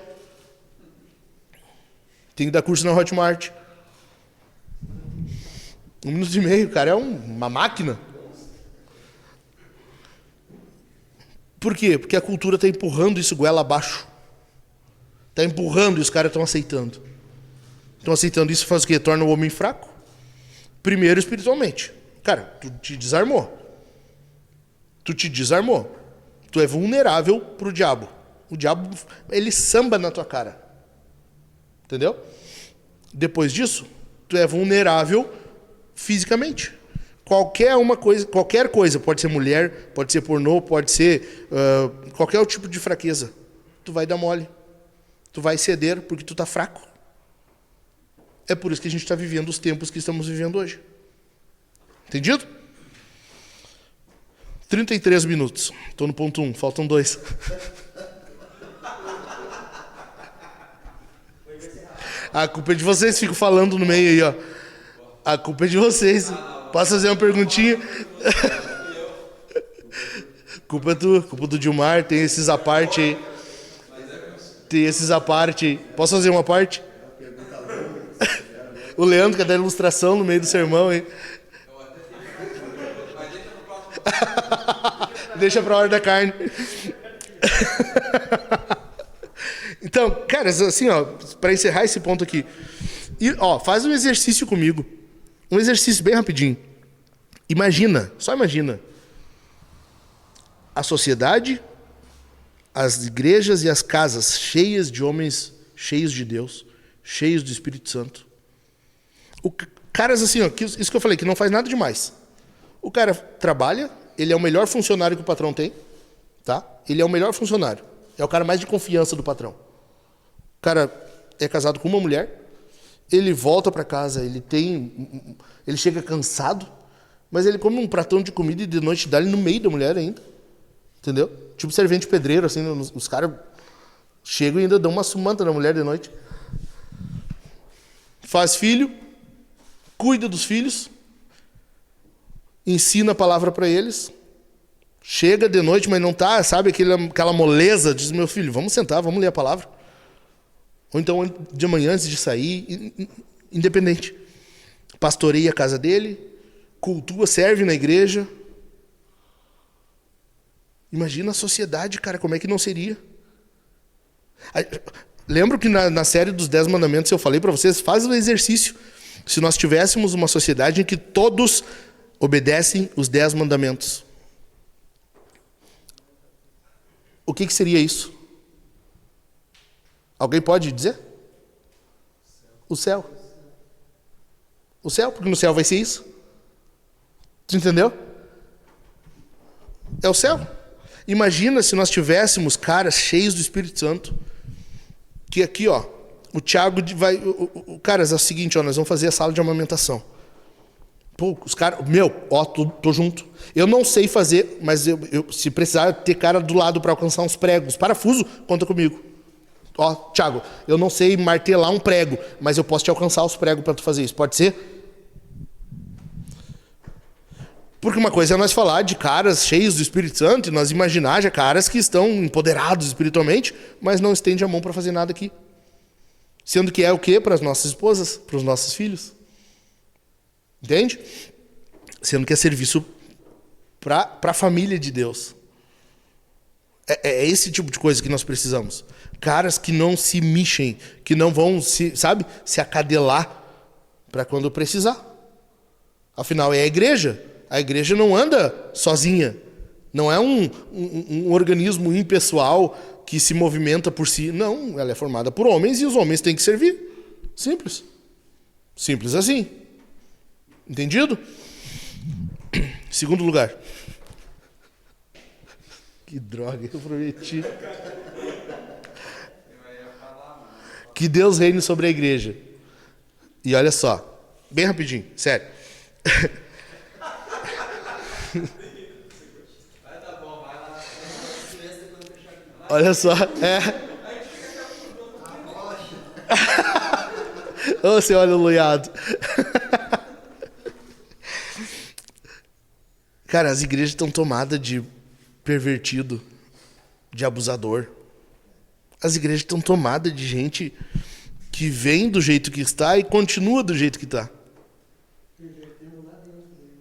Tem que dar curso na Hotmart. 1 minuto e meio, cara, é uma máquina. Por quê? Porque a cultura está empurrando isso goela abaixo. Está empurrando e os caras estão aceitando. Estão aceitando isso, faz o quê? Torna o homem fraco. Primeiro espiritualmente. Cara, tu te desarmou. Tu te desarmou. Tu é vulnerável pro diabo. O diabo, ele samba na tua cara. Entendeu? Depois disso, tu é vulnerável fisicamente. Qualquer coisa, pode ser mulher, pode ser pornô, pode ser qualquer tipo de fraqueza. Tu vai dar mole. Tu vai ceder porque tu tá fraco. É por isso que a gente está vivendo os tempos que estamos vivendo hoje. Entendido? 33 minutos. Estou no ponto 1, faltam 2. A culpa é de vocês, fico falando no meio aí, ó. A culpa é de vocês. Posso fazer uma perguntinha? Culpa é tua, culpa do Dilmar, tem esses à parte aí. Tem esses à parte aí. Posso fazer uma parte? O Leandro, que é da ilustração no meio do sermão, hein? Deixa pra hora da carne. Então, cara, assim, ó, pra encerrar esse ponto aqui. E, ó, faz um exercício comigo. Um exercício bem rapidinho. Imagina, só imagina. A sociedade, as igrejas e as casas cheias de homens cheios de Deus, cheios do Espírito Santo. Caras assim, ó, isso que eu falei, que não faz nada demais. O cara trabalha, ele é o melhor funcionário que o patrão tem, tá? Ele é o melhor funcionário. É o cara mais de confiança do patrão. O cara é casado com uma mulher, ele volta para casa, ele chega cansado, mas ele come um pratão de comida e de noite dá ele no meio da mulher ainda. Entendeu? Tipo servente pedreiro, assim, os caras chegam e ainda dão uma sumanta na mulher de noite. Faz filho, cuida dos filhos, ensina a palavra para eles, chega de noite, mas não tá, sabe, aquela moleza, diz, meu filho, vamos sentar, vamos ler a palavra. Ou então, de manhã, antes de sair, independente. Pastoreia a casa dele, cultua, serve na igreja. Imagina a sociedade, cara, como é que não seria? Lembro que na série dos 10 mandamentos eu falei para vocês, faz o exercício. Se nós tivéssemos uma sociedade em que todos obedecem os 10 mandamentos, o que seria isso? Alguém pode dizer? O céu. O céu, porque no céu vai ser isso. Tu entendeu? É o céu. Imagina se nós tivéssemos caras cheios do Espírito Santo, que aqui, ó, o Thiago vai... Caras, é o seguinte, ó, nós vamos fazer a sala de amamentação. Pô, os caras... tô junto. Eu não sei fazer, mas eu se precisar ter cara do lado para alcançar uns pregos, parafuso, conta comigo. Ó, Thiago, eu não sei martelar um prego, mas eu posso te alcançar os pregos para tu fazer isso. Pode ser? Porque uma coisa é nós falar de caras cheios do Espírito Santo e nós imaginar já caras que estão empoderados espiritualmente, mas não estende a mão para fazer nada aqui. Sendo que é o quê? Para as nossas esposas, para os nossos filhos. Entende? Sendo que é serviço para a família de Deus. É esse tipo de coisa que nós precisamos. Caras que não se mexem, que não vão se acadelar para quando precisar. Afinal, é a igreja. A igreja não anda sozinha. Não é um organismo impessoal que se movimenta por si. Não, ela é formada por homens e os homens têm que servir. Simples. Simples assim. Entendido? Segundo lugar. Que droga, eu prometi. Que Deus reine sobre a igreja. E olha só, bem rapidinho, sério. Olha só, Ô, você olha o loiado. Cara, as igrejas estão tomadas de pervertido, de abusador. As igrejas estão tomadas de gente que vem do jeito que está e continua do jeito que está.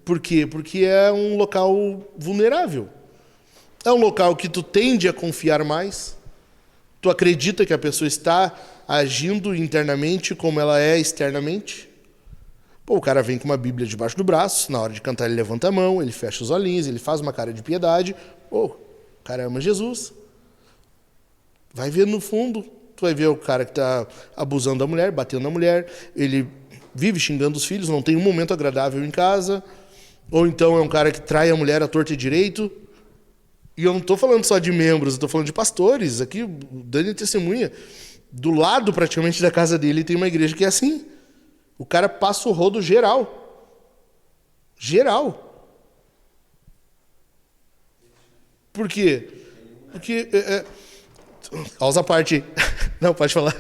Por quê? Porque é um local vulnerável. É um local que tu tende a confiar mais. Tu acredita que a pessoa está agindo internamente como ela é externamente. Pô, o cara vem com uma Bíblia debaixo do braço, na hora de cantar ele levanta a mão, ele fecha os olhinhos, ele faz uma cara de piedade. Pô, o cara ama Jesus. Vai ver no fundo, tu vai ver o cara que está abusando da mulher, batendo na mulher, ele vive xingando os filhos, não tem um momento agradável em casa, ou então é um cara que trai a mulher à torta e direito. E eu não estou falando só de membros, eu estou falando de pastores. Aqui, o Dani é testemunha. Do lado, praticamente, da casa dele tem uma igreja que é assim. O cara passa o rodo geral. Geral. Por quê? Porque... Causa a parte. Não, pode falar.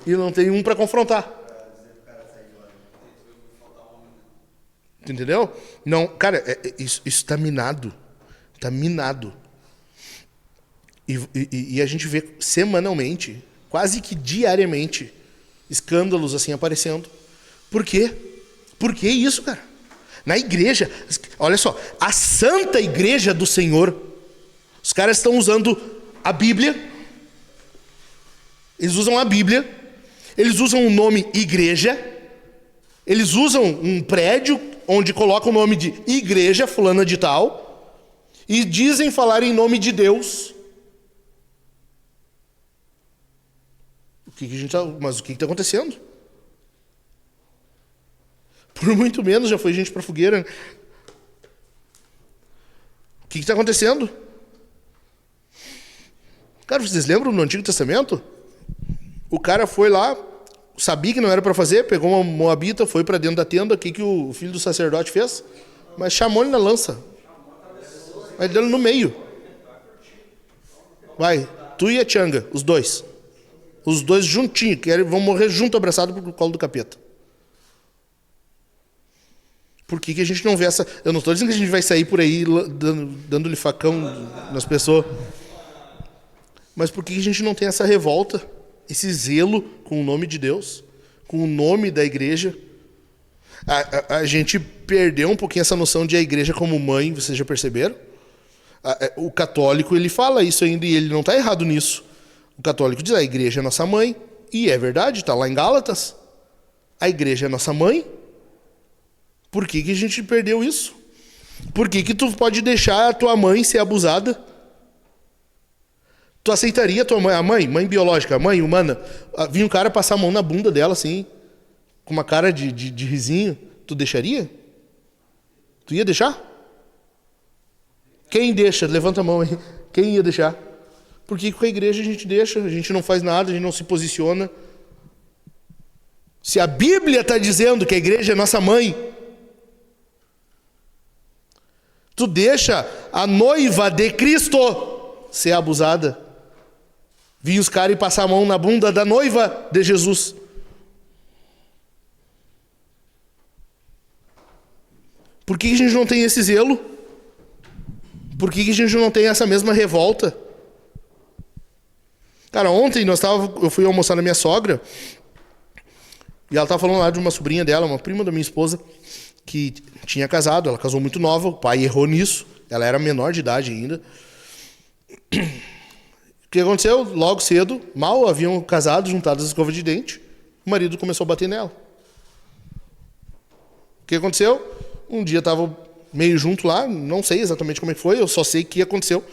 E não tem um para confrontar. Entendeu? Não, cara, isso está minado. Está minado. E a gente vê semanalmente, quase que diariamente, escândalos assim aparecendo. Por quê? Por que isso, cara? Na igreja, olha só, a santa igreja do Senhor, os caras estão usando a Bíblia, eles usam a Bíblia, eles usam o nome igreja, eles usam um prédio onde colocam o nome de igreja fulana de tal, e dizem falar em nome de Deus. Mas o que está acontecendo? Por muito menos já foi gente para fogueira. O que está acontecendo? Cara, vocês lembram no Antigo Testamento? O cara foi lá, sabia que não era para fazer, pegou uma moabita, foi para dentro da tenda. O que o filho do sacerdote fez? Mas chamou ele na lança. Vai dando no meio. Vai, tu e a Tianga, os dois. Os dois juntinhos, vão morrer junto, abraçados pro colo do capeta. Por que a gente não vê essa... Eu não estou dizendo que a gente vai sair por aí dando-lhe facão nas pessoas. Mas por que a gente não tem essa revolta, esse zelo com o nome de Deus, com o nome da igreja? A gente perdeu um pouquinho essa noção de a igreja como mãe, vocês já perceberam? O católico, ele fala isso ainda e ele não está errado nisso. O católico diz, a igreja é nossa mãe, e é verdade, está lá em Gálatas. A igreja é nossa mãe. Por que a gente perdeu isso? Por que tu pode deixar a tua mãe ser abusada? Tu aceitaria a tua mãe, a mãe biológica, a mãe humana, vinha um cara passar a mão na bunda dela assim, com uma cara de risinho, tu deixaria? Tu ia deixar? Quem deixa? Levanta a mão aí. Quem ia deixar? Por que com a igreja a gente deixa? A gente não faz nada, a gente não se posiciona. Se a Bíblia está dizendo que a igreja é nossa mãe, tu deixa a noiva de Cristo ser abusada. Vi os caras passar a mão na bunda da noiva de Jesus. Por que a gente não tem esse zelo? Por que a gente não tem essa mesma revolta? Cara, ontem eu fui almoçar na minha sogra e ela estava falando lá de uma sobrinha dela, uma prima da minha esposa, que tinha casado, ela casou muito nova, o pai errou nisso, ela era menor de idade ainda. O que aconteceu? Logo cedo, mal haviam casado, juntado as escovas de dente, o marido começou a bater nela. O que aconteceu? Um dia estava meio junto lá, não sei exatamente como é que foi, eu só sei o que aconteceu.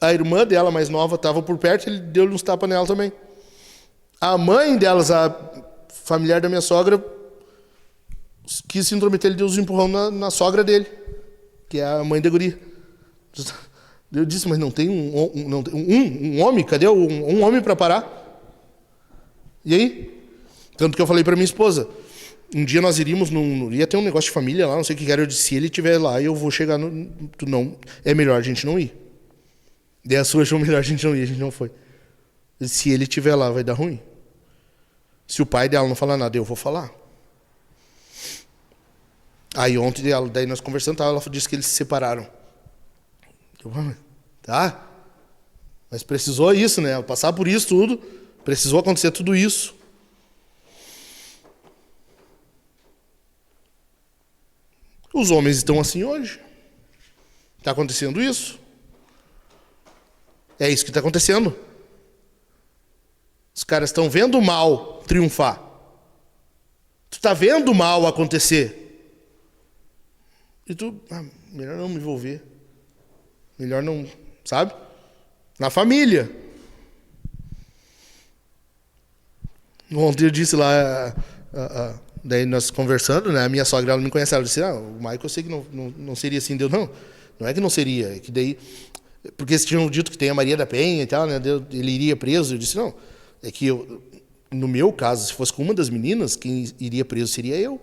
A irmã dela, mais nova, estava por perto e ele deu-lhe uns tapas nela também. A mãe delas, a familiar da minha sogra, quis se intrometer, ele deu uns empurrão na sogra dele, que é a mãe da guria. Eu disse, mas não tem um homem? Cadê um homem para parar? E aí? Tanto que eu falei para minha esposa, um dia nós iríamos, ia ter um negócio de família lá, não sei o que era, eu disse, se ele estiver lá, eu vou chegar não, é melhor a gente não ir. Daí a sua achou melhor a gente não ir, a gente não foi. Se ele estiver lá, vai dar ruim. Se o pai dela não falar nada, eu vou falar. Aí ontem, daí nós conversando, ela disse que eles se separaram. Tá, mas precisou isso, né? Passar por isso tudo, precisou acontecer tudo isso. Os homens estão assim hoje. Está acontecendo isso. É isso que está acontecendo. Os caras estão vendo o mal triunfar. tá vendo o mal acontecer. E tu, melhor não me envolver. Melhor não, sabe? Na família. Ontem eu disse lá, daí nós conversando, né? A minha sogra, ela me conhece, ela disse, o Michael eu sei que não seria assim, Deus, não é que não seria, é que daí, porque eles tinham dito que tem a Maria da Penha e tal, né? Ele iria preso, eu disse, não, é que no meu caso, se fosse com uma das meninas, quem iria preso seria eu.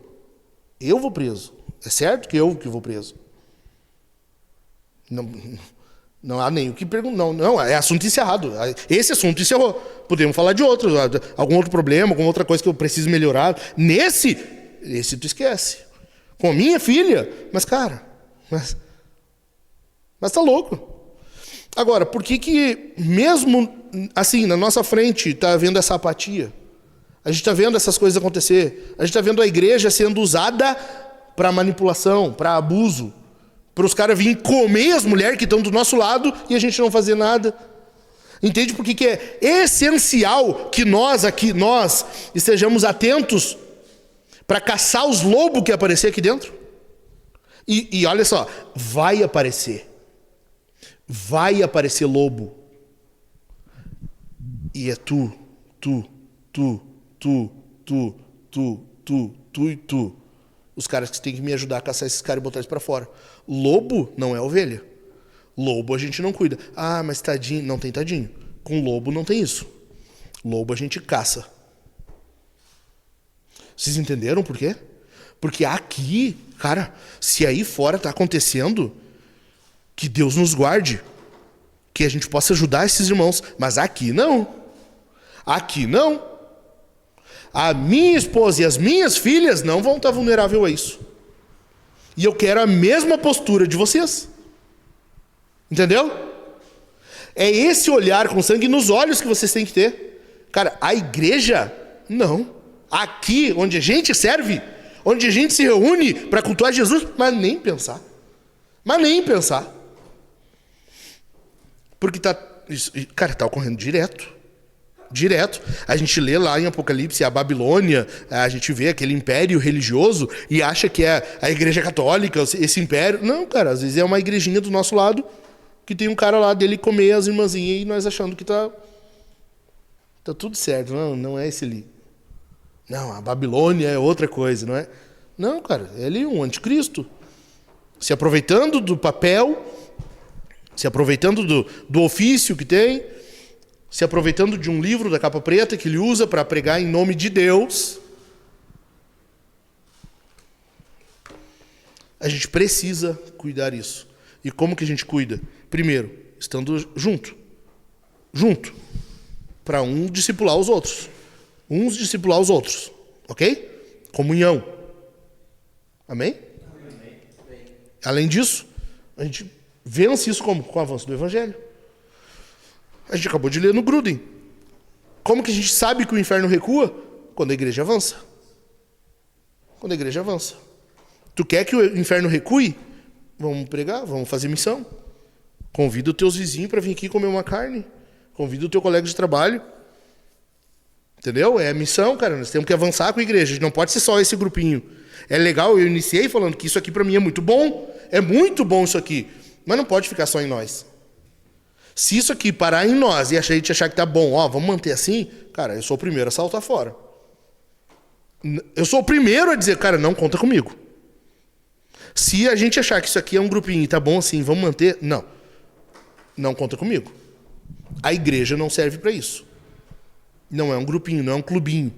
Eu vou preso. É certo que eu que vou preso. Não há nem o que perguntar. Não, é assunto encerrado. Esse assunto encerrou. Podemos falar de outros. Algum outro problema, alguma outra coisa que eu preciso melhorar. Esse tu esquece. Com a minha filha. Mas, cara, mas tá louco. Agora, por que mesmo assim, na nossa frente, está havendo essa apatia? A gente está vendo essas coisas acontecer. A gente está vendo a igreja sendo usada para manipulação, para abuso. Para os caras virem comer as mulheres que estão do nosso lado e a gente não fazer nada. Entende por que é essencial que nós estejamos atentos para caçar os lobos que aparecer aqui dentro? E olha só, vai aparecer. Vai aparecer lobo. E é tu e tu. Os caras que têm que me ajudar a caçar esses caras e botar eles para fora. Lobo não é ovelha. Lobo a gente não cuida. Mas tadinho. Não tem tadinho. Com lobo não tem isso. Lobo a gente caça. Vocês entenderam por quê? Porque aqui, cara, se aí fora está acontecendo, que Deus nos guarde. Que a gente possa ajudar esses irmãos. Mas aqui não. Aqui não. A minha esposa e as minhas filhas não vão estar vulneráveis a isso. E eu quero a mesma postura de vocês. Entendeu? É esse olhar com sangue nos olhos que vocês têm que ter. Cara, a igreja, não. Aqui, onde a gente serve, onde a gente se reúne para cultuar Jesus, mas nem pensar. Porque tá ocorrendo direto. A gente lê lá em Apocalipse a Babilônia, a gente vê aquele império religioso e acha que é a igreja católica, esse império. Não, cara, às vezes é uma igrejinha do nosso lado que tem um cara lá dele comer as irmãzinhas e nós achando que tá tudo certo. Não é esse ali. Não, a Babilônia é outra coisa, não é? Não, cara, ele é um anticristo. Se aproveitando do papel, se aproveitando do ofício que tem, se aproveitando de um livro da capa preta que ele usa para pregar em nome de Deus. A gente precisa cuidar isso. E como que a gente cuida? Primeiro, estando junto. Para um discipular os outros. Uns discipular os outros. Ok? Comunhão. Amém? Amém. Além disso, a gente vence isso como? Com o avanço do Evangelho. A gente acabou de ler no Gruden. Como que a gente sabe que o inferno recua? Quando a igreja avança. Tu quer que o inferno recue? Vamos pregar, vamos fazer missão. Convida os teus vizinhos para vir aqui comer uma carne. Convida o teu colega de trabalho. Entendeu? É a missão, cara. Nós temos que avançar com a igreja. A gente não pode ser só esse grupinho. É legal, eu iniciei falando que isso aqui para mim é muito bom. É muito bom isso aqui. Mas não pode ficar só em nós. Se isso aqui parar em nós e a gente achar que tá bom, vamos manter assim, cara, eu sou o primeiro a saltar fora. Eu sou o primeiro a dizer, cara, não conta comigo. Se a gente achar que isso aqui é um grupinho e tá bom assim, vamos manter, não conta comigo. A igreja não serve para isso. Não é um grupinho, não é um clubinho.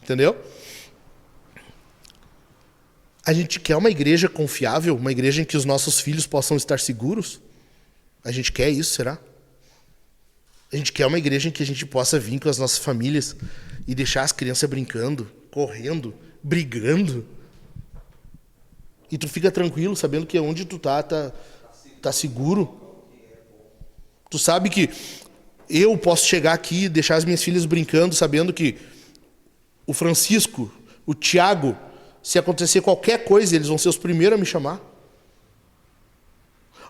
Entendeu? A gente quer uma igreja confiável, uma igreja em que os nossos filhos possam estar seguros? A gente quer isso, será? A gente quer uma igreja em que a gente possa vir com as nossas famílias e deixar as crianças brincando, correndo, brigando. E tu fica tranquilo, sabendo que onde tu tá seguro. Tu sabe que eu posso chegar aqui e deixar as minhas filhas brincando, sabendo que o Francisco, o Tiago, se acontecer qualquer coisa, eles vão ser os primeiros a me chamar.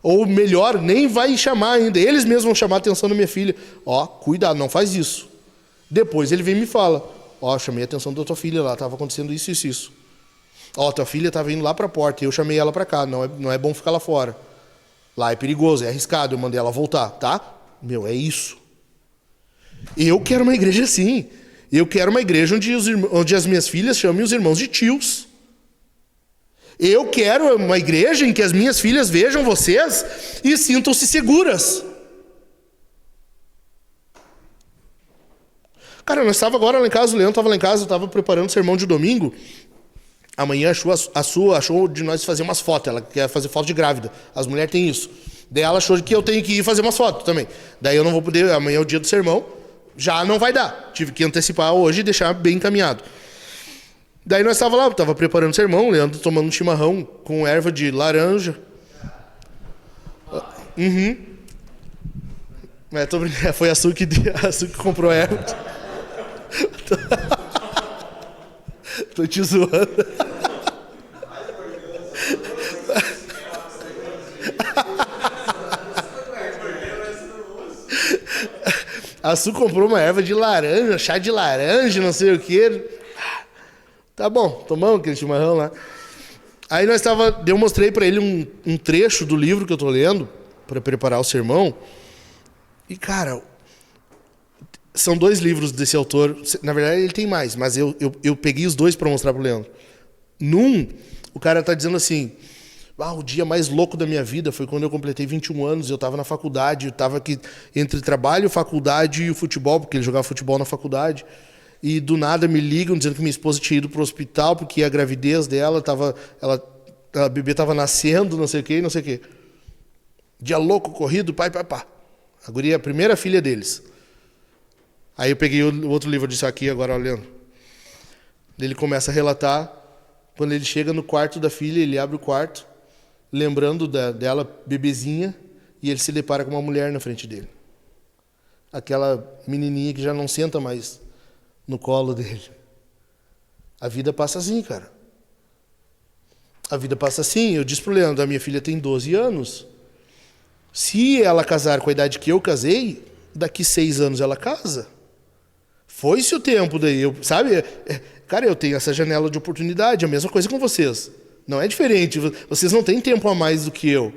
Ou melhor, nem vai chamar ainda. Eles mesmos vão chamar a atenção da minha filha. Cuidado, não faz isso. Depois ele vem e me fala. Ó, chamei a atenção da tua filha lá, estava acontecendo isso, isso, isso. Ó, tua filha estava indo lá para a porta e eu chamei ela para cá, não é bom ficar lá fora. Lá é perigoso, é arriscado, eu mandei ela voltar, tá? Meu, é isso. Eu quero uma igreja assim. Eu quero uma igreja onde as minhas filhas chamem os irmãos de tios. Eu quero uma igreja em que as minhas filhas vejam vocês e sintam-se seguras. Cara, nós estávamos agora lá em casa, o Leandro estava lá em casa, eu estava preparando o sermão de domingo. Amanhã achou de nós fazer umas fotos, ela quer fazer foto de grávida. As mulheres têm isso. Daí ela achou que eu tenho que ir fazer umas fotos também. Daí eu não vou poder, amanhã é o dia do sermão, já não vai dar. Tive que antecipar hoje e deixar bem encaminhado. Daí nós estávamos lá, estava preparando o sermão, o Leandro tomando um chimarrão com erva de laranja. Tô brincando, foi a Su que comprou a erva. Tô te zoando. A Su comprou uma erva de laranja, chá de laranja, não sei o que. Tá bom, tomamos aquele chimarrão lá. Aí eu mostrei para ele um trecho do livro que eu tô lendo para preparar o sermão. E cara, são 2 livros desse autor. Na verdade ele tem mais, mas eu peguei os 2 para mostrar pro Leandro. Num, o cara tá dizendo assim: o dia mais louco da minha vida foi quando eu completei 21 anos, eu estava na faculdade, eu estava aqui entre trabalho, faculdade e o futebol, porque ele jogava futebol na faculdade, e do nada me ligam dizendo que minha esposa tinha ido para o hospital, porque a gravidez dela, a bebê estava nascendo, não sei o quê. Dia louco, corrido, pai. A guria é a primeira filha deles. Aí eu peguei o outro livro disso aqui, agora olhando. Ele começa a relatar, quando ele chega no quarto da filha, ele abre o quarto, lembrando dela, bebezinha, e ele se depara com uma mulher na frente dele. Aquela menininha que já não senta mais no colo dele. A vida passa assim, cara. A vida passa assim. Eu disse pro Leandro, a minha filha tem 12 anos. Se ela casar com a idade que eu casei, daqui 6 anos ela casa. Foi-se o tempo daí, sabe? Cara, eu tenho essa janela de oportunidade, a mesma coisa com vocês. Não é diferente, vocês não têm tempo a mais do que eu.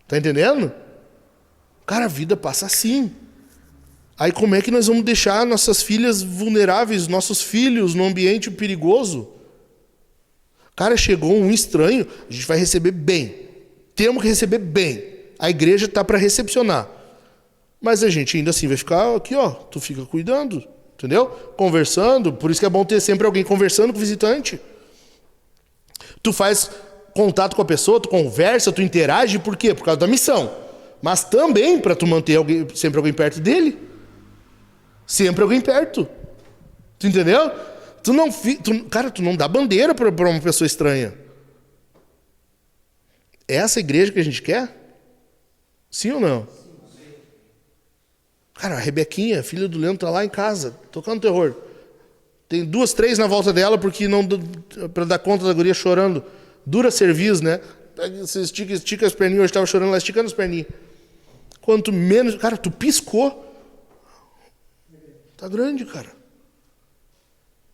Tá entendendo? Cara, a vida passa assim. Aí como é que nós vamos deixar nossas filhas vulneráveis, nossos filhos num ambiente perigoso? Cara, chegou um estranho, a gente vai receber bem. Temos que receber bem. A igreja está para recepcionar. Mas a gente ainda assim vai ficar aqui, ó. Tu fica cuidando, entendeu? Conversando. Por isso que é bom ter sempre alguém conversando com o visitante. Tu faz contato com a pessoa, tu conversa, tu interage. Por quê? Por causa da missão. Mas também para tu manter sempre alguém perto dele. Sempre alguém perto. Tu entendeu? Cara, tu não dá bandeira para uma pessoa estranha. É essa igreja que a gente quer? Sim ou não? Cara, a Rebequinha, filha do Leandro, tá lá em casa, tocando terror. Tem 2, 3 na volta dela, porque não para dar conta da guria chorando. Dura serviço, né? Você estica as perninhas, hoje estava chorando lá, esticando as perninhas. Quanto menos... Cara, tu piscou. Tá grande, cara.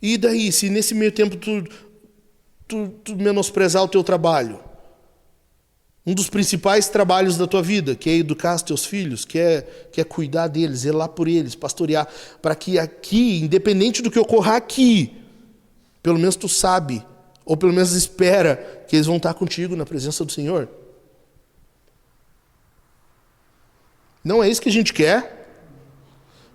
E daí, se nesse meio tempo tu menosprezar o teu trabalho, um dos principais trabalhos da tua vida, que é educar os teus filhos, que é cuidar deles, zelar por eles, pastorear, para que aqui, independente do que ocorra aqui, pelo menos tu sabe, ou pelo menos espera que eles vão estar contigo na presença do Senhor. Não é isso que a gente quer.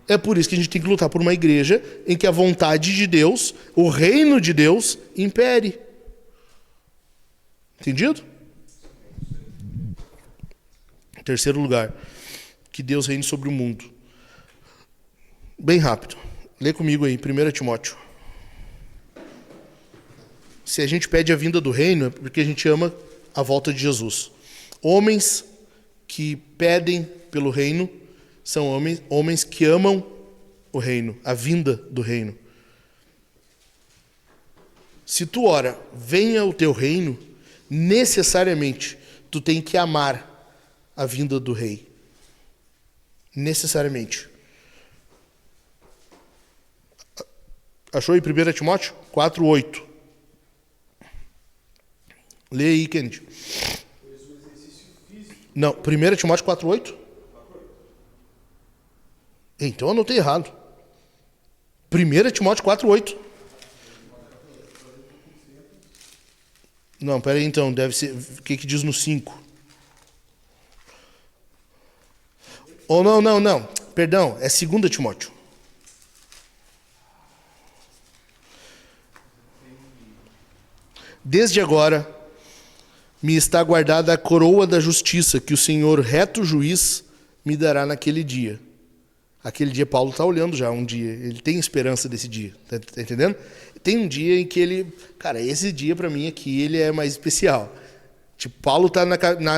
É por isso que a gente tem que lutar por uma igreja em que a vontade de Deus, o reino de Deus, impere. Entendido? Terceiro lugar, que Deus reine sobre o mundo. Bem rápido. Lê comigo aí, 1 Timóteo. Se a gente pede a vinda do reino, é porque a gente ama a volta de Jesus. Homens que pedem pelo reino são homens que amam o reino, a vinda do reino. Se tu ora, venha o teu reino, necessariamente tu tem que amar a vinda do rei. Necessariamente. Achou aí 1 Timóteo 4:8. Lê aí, Kennedy. Não, 1 Timóteo 4:8? Então eu anotei errado. 1 Timóteo 4:8. Não, peraí então, deve ser... O que diz no 5? Ou não. Perdão, é 2 Timóteo. Desde agora me está guardada a coroa da justiça que o Senhor, reto juiz, me dará naquele dia. Aquele dia Paulo está olhando já, um dia. Ele tem esperança desse dia, tá entendendo? Tem um dia em que ele... Cara, esse dia para mim aqui, ele é mais especial. Tipo, Paulo está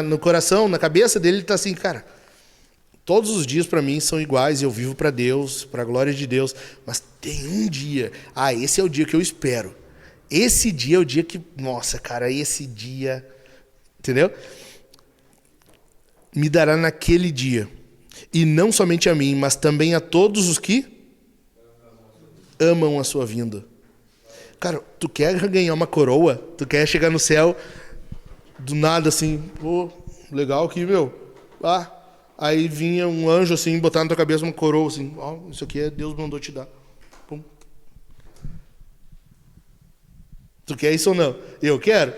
no coração, na cabeça dele, ele está assim, cara... Todos os dias para mim são iguais, eu vivo para Deus, para a glória de Deus. Mas tem um dia... esse é o dia que eu espero. Esse dia é o dia que... Nossa, cara, esse dia... Entendeu? Me dará naquele dia. E não somente a mim, mas também a todos os que amam a sua vinda. Cara, tu quer ganhar uma coroa? Tu quer chegar no céu do nada assim, pô, legal aqui, meu. Aí vinha um anjo assim, botar na tua cabeça uma coroa assim, isso aqui é Deus mandou te dar. Pum. Tu quer isso ou não? Eu quero.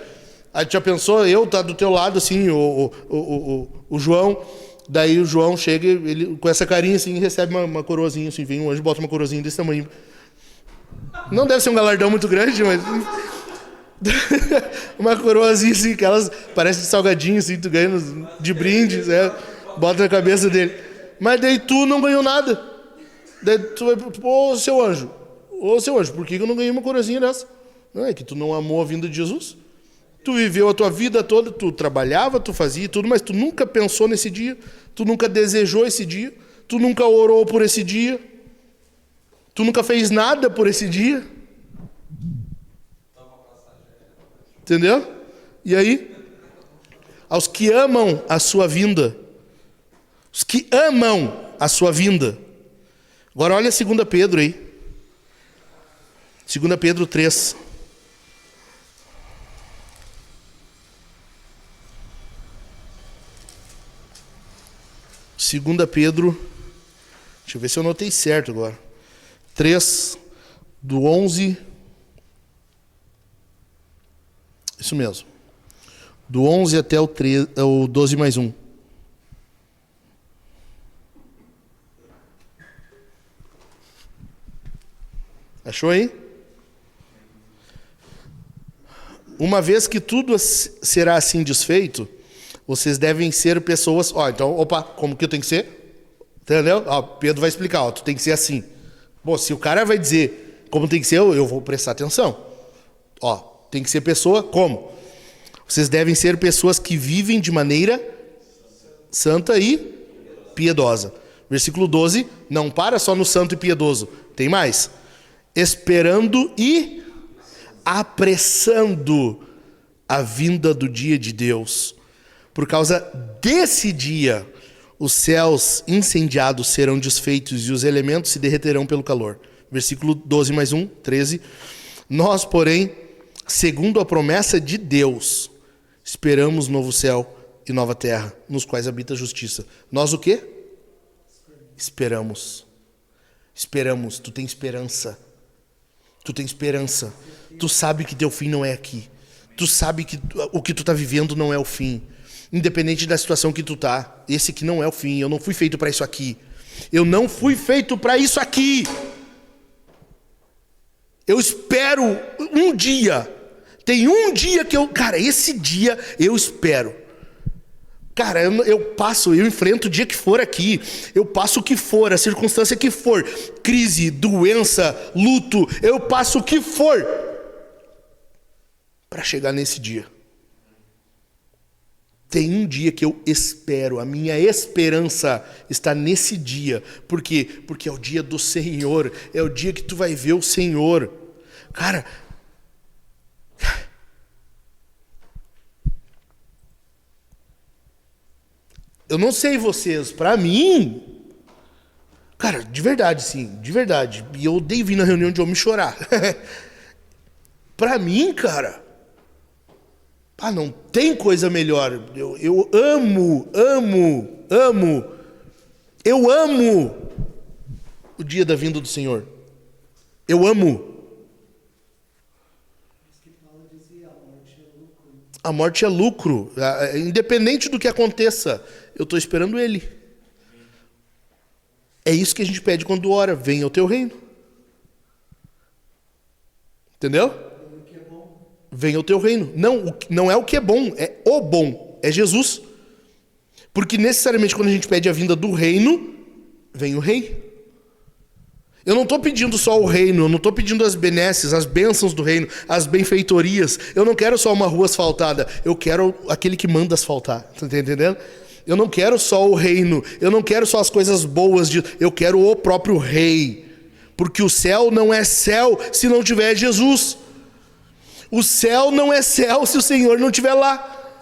Aí tu já pensou, eu tá do teu lado assim, o João, daí o João chega, ele com essa carinha assim, recebe uma coroazinha assim, vem um anjo, bota uma coroazinha desse tamanho. Não deve ser um galardão muito grande, mas... uma coroazinha assim, que elas parecem salgadinho assim, tu ganha de brindes, bota na cabeça dele. Mas daí tu não ganhou nada. Daí tu vai, ô seu anjo, por que eu não ganhei uma coroazinha dessa? Não, é que tu não amou a vinda de Jesus. Tu viveu a tua vida toda, tu trabalhava, tu fazia tudo, mas tu nunca pensou nesse dia, tu nunca desejou esse dia, tu nunca orou por esse dia, tu nunca fez nada por esse dia. Entendeu? E aí? Aos que amam a sua vinda. Os que amam a sua vinda. Agora olha 2 Pedro aí. 2 Pedro 3. Segunda Pedro, deixa eu ver se eu anotei certo agora. 3, do 11... Isso mesmo. Do 11 até o 12 mais 1. Achou aí? Uma vez que tudo será assim desfeito, vocês devem ser pessoas... então, como que eu tenho que ser? Entendeu? Pedro vai explicar, tu tem que ser assim. Bom, se o cara vai dizer como tem que ser, eu vou prestar atenção. Tem que ser pessoa como? Vocês devem ser pessoas que vivem de maneira santa e piedosa. Versículo 12, não para só no santo e piedoso. Tem mais. Esperando e apressando a vinda do dia de Deus. Por causa desse dia, os céus incendiados serão desfeitos e os elementos se derreterão pelo calor. Versículo 12 mais 1, 13. Nós, porém, segundo a promessa de Deus, esperamos novo céu e nova terra, nos quais habita a justiça. Nós o quê? Esperamos. Esperamos. Tu tem esperança. Tu tem esperança. Tu sabe que teu fim não é aqui. Tu sabe que o que tu tá vivendo não é o fim. Independente da situação que tu tá. Esse aqui não é o fim. Eu não fui feito para isso aqui. Eu não fui feito para isso aqui. Eu espero um dia. Tem um dia que cara, esse dia eu espero. Cara, eu enfrento o dia que for aqui. Eu passo o que for, a circunstância que for. Crise, doença, luto. Eu passo o que for. Para chegar nesse dia. Tem um dia que eu espero. A minha esperança está nesse dia. Por quê? Porque é o dia do Senhor. É o dia que tu vai ver o Senhor. Cara... Eu não sei vocês, pra mim... Cara, de verdade, sim, de verdade. E eu odeio vir na reunião de homem chorar. Pra mim, cara, não tem coisa melhor. Eu amo o dia da vinda do Senhor. Eu amo. A morte é lucro. Independente do que aconteça, eu estou esperando Ele. É isso que a gente pede quando ora. Venha o teu reino. Entendeu? Venha o teu reino. Não é o que é bom, é o bom. É Jesus. Porque necessariamente quando a gente pede a vinda do reino, vem o rei. Eu não estou pedindo só o reino, eu não estou pedindo as benesses, as bênçãos do reino, as benfeitorias. Eu não quero só uma rua asfaltada, eu quero aquele que manda asfaltar. Tá entendendo? Eu não quero só o reino, eu não quero só as coisas boas, eu quero o próprio rei. Porque o céu não é céu se não tiver Jesus. O céu não é céu se o Senhor não estiver lá.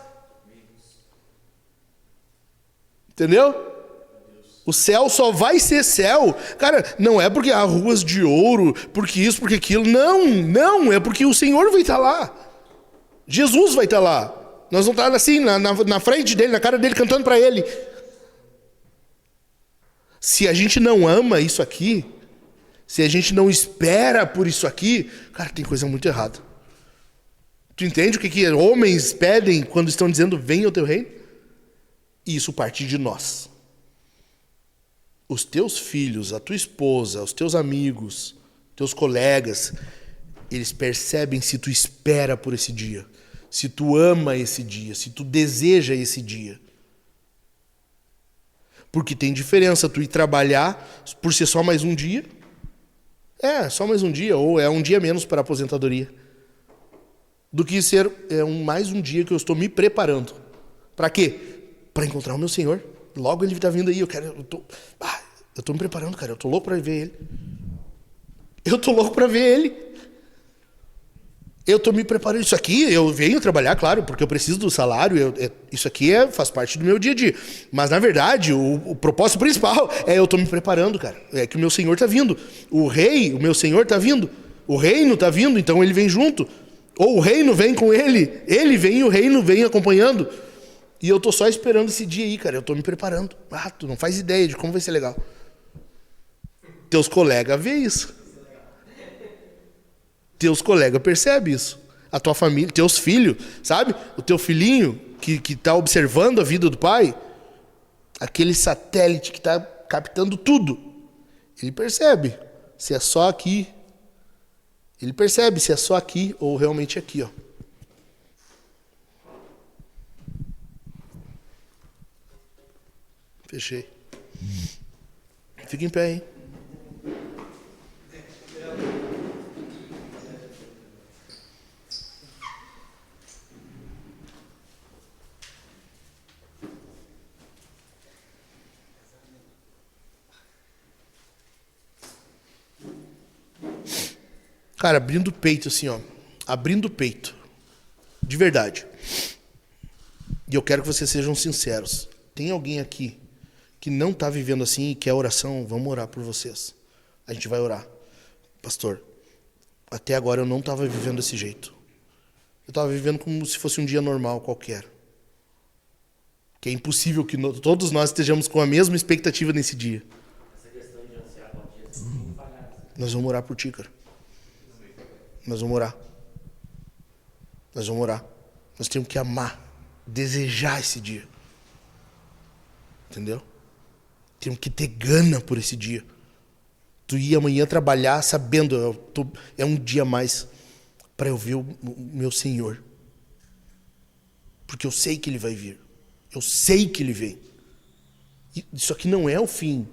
Entendeu? O céu só vai ser céu. Cara, não é porque há ruas de ouro, porque isso, porque aquilo. Não, é porque o Senhor vai estar lá. Jesus vai estar lá. Nós vamos estar assim, na frente dele, na cara dele, cantando para ele. Se a gente não ama isso aqui, se a gente não espera por isso aqui, cara, tem coisa muito errada. Tu entende o que homens pedem quando estão dizendo, venha o teu reino? Isso parte de nós. Os teus filhos, a tua esposa, os teus amigos, teus colegas, eles percebem se tu espera por esse dia, se tu ama esse dia, se tu deseja esse dia. Porque tem diferença tu ir trabalhar por ser só mais um dia. Só mais um dia, ou é um dia menos para a aposentadoria. Do que ser mais um dia que eu estou me preparando. Para quê? Para encontrar o meu Senhor. Logo ele está vindo aí, eu estou me preparando, cara, eu estou louco para ver ele. Eu estou louco para ver ele. Eu estou me preparando. Isso aqui, eu venho trabalhar, claro, porque eu preciso do salário, isso aqui faz parte do meu dia a dia. Mas, na verdade, o propósito principal eu estou me preparando, cara. É que o meu Senhor está vindo. O meu Senhor está vindo. O reino está vindo, então ele vem junto. Ou o reino vem com ele. Ele vem e o reino vem acompanhando. E eu tô só esperando esse dia aí, cara. Eu tô me preparando. Tu não faz ideia de como vai ser legal. Teus colegas vê isso. Teus colegas percebem isso. A tua família, teus filhos, sabe? O teu filhinho que tá observando a vida do pai, aquele satélite que tá captando tudo, ele percebe se é só aqui. Ele percebe se é só aqui ou realmente aqui, ó. Fechei. Fica em pé, hein? Cara, abrindo o peito assim, ó. Abrindo o peito. De verdade. E eu quero que vocês sejam sinceros. Tem alguém aqui que não está vivendo assim e quer oração? Vamos orar por vocês. A gente vai orar. Pastor, até agora eu não estava vivendo desse jeito. Eu estava vivendo como se fosse um dia normal qualquer. Que é impossível que todos nós estejamos com a mesma expectativa nesse dia. Essa questão de ansiar qual dia não falhar. Nós vamos orar por ti, cara. Nós vamos orar. Nós vamos orar. Nós temos que amar, desejar esse dia. Entendeu? Temos que ter gana por esse dia. Tu ir amanhã trabalhar sabendo, é um dia a mais para eu ver o meu Senhor. Porque eu sei que Ele vai vir. Eu sei que Ele vem. Isso aqui não é o fim.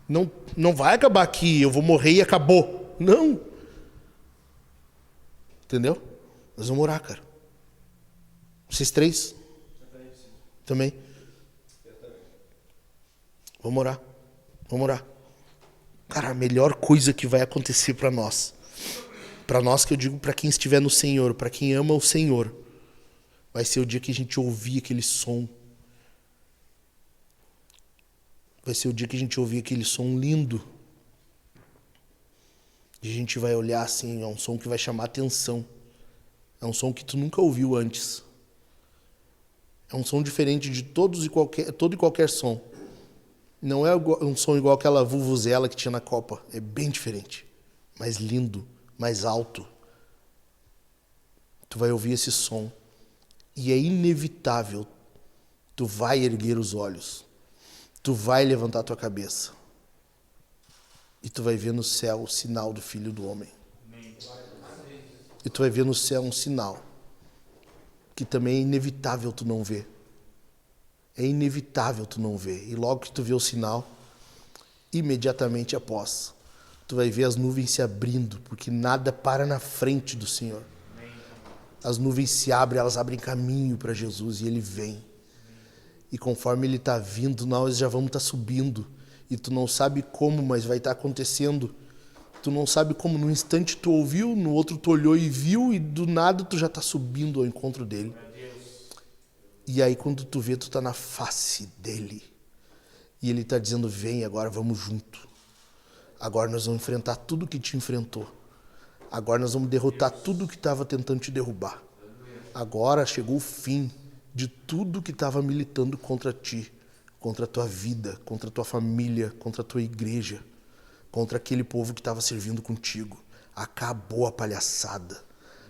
Não vai acabar aqui, eu vou morrer e acabou. Não. Entendeu? Nós vamos orar, cara. Vocês três? Também. Vamos orar. Vamos orar. Cara, a melhor coisa que vai acontecer para nós que eu digo para quem estiver no Senhor, para quem ama o Senhor, vai ser o dia que a gente ouvir aquele som. Vai ser o dia que a gente ouvir aquele som lindo. E a gente vai olhar assim, é um som que vai chamar atenção. É um som que tu nunca ouviu antes. É um som diferente de todo e qualquer som. Não é um som igual aquela vuvuzela que tinha na Copa. É bem diferente. Mais lindo, mais alto. Tu vai ouvir esse som. E é inevitável. Tu vai erguer os olhos. Tu vai levantar tua cabeça. E tu vai ver no céu o sinal do Filho do Homem. E tu vai ver no céu um sinal que também é inevitável tu não ver. É inevitável tu não ver. E logo que tu vê o sinal, imediatamente após, tu vai ver as nuvens se abrindo, porque nada para na frente do Senhor. As nuvens se abrem, elas abrem caminho para Jesus e Ele vem. E conforme Ele está vindo, nós já vamos estar subindo. E tu não sabe como, mas vai estar acontecendo. Tu não sabe como, no instante tu ouviu, no outro tu olhou e viu, e do nada tu já está subindo ao encontro dele. E aí quando tu vê, tu está na face dele. E ele está dizendo, vem, agora vamos junto. Agora nós vamos enfrentar tudo que te enfrentou. Agora nós vamos derrotar tudo que estava tentando te derrubar. Agora chegou o fim de tudo que estava militando contra ti, contra a tua vida, contra a tua família, contra a tua igreja, contra aquele povo que estava servindo contigo. Acabou a palhaçada.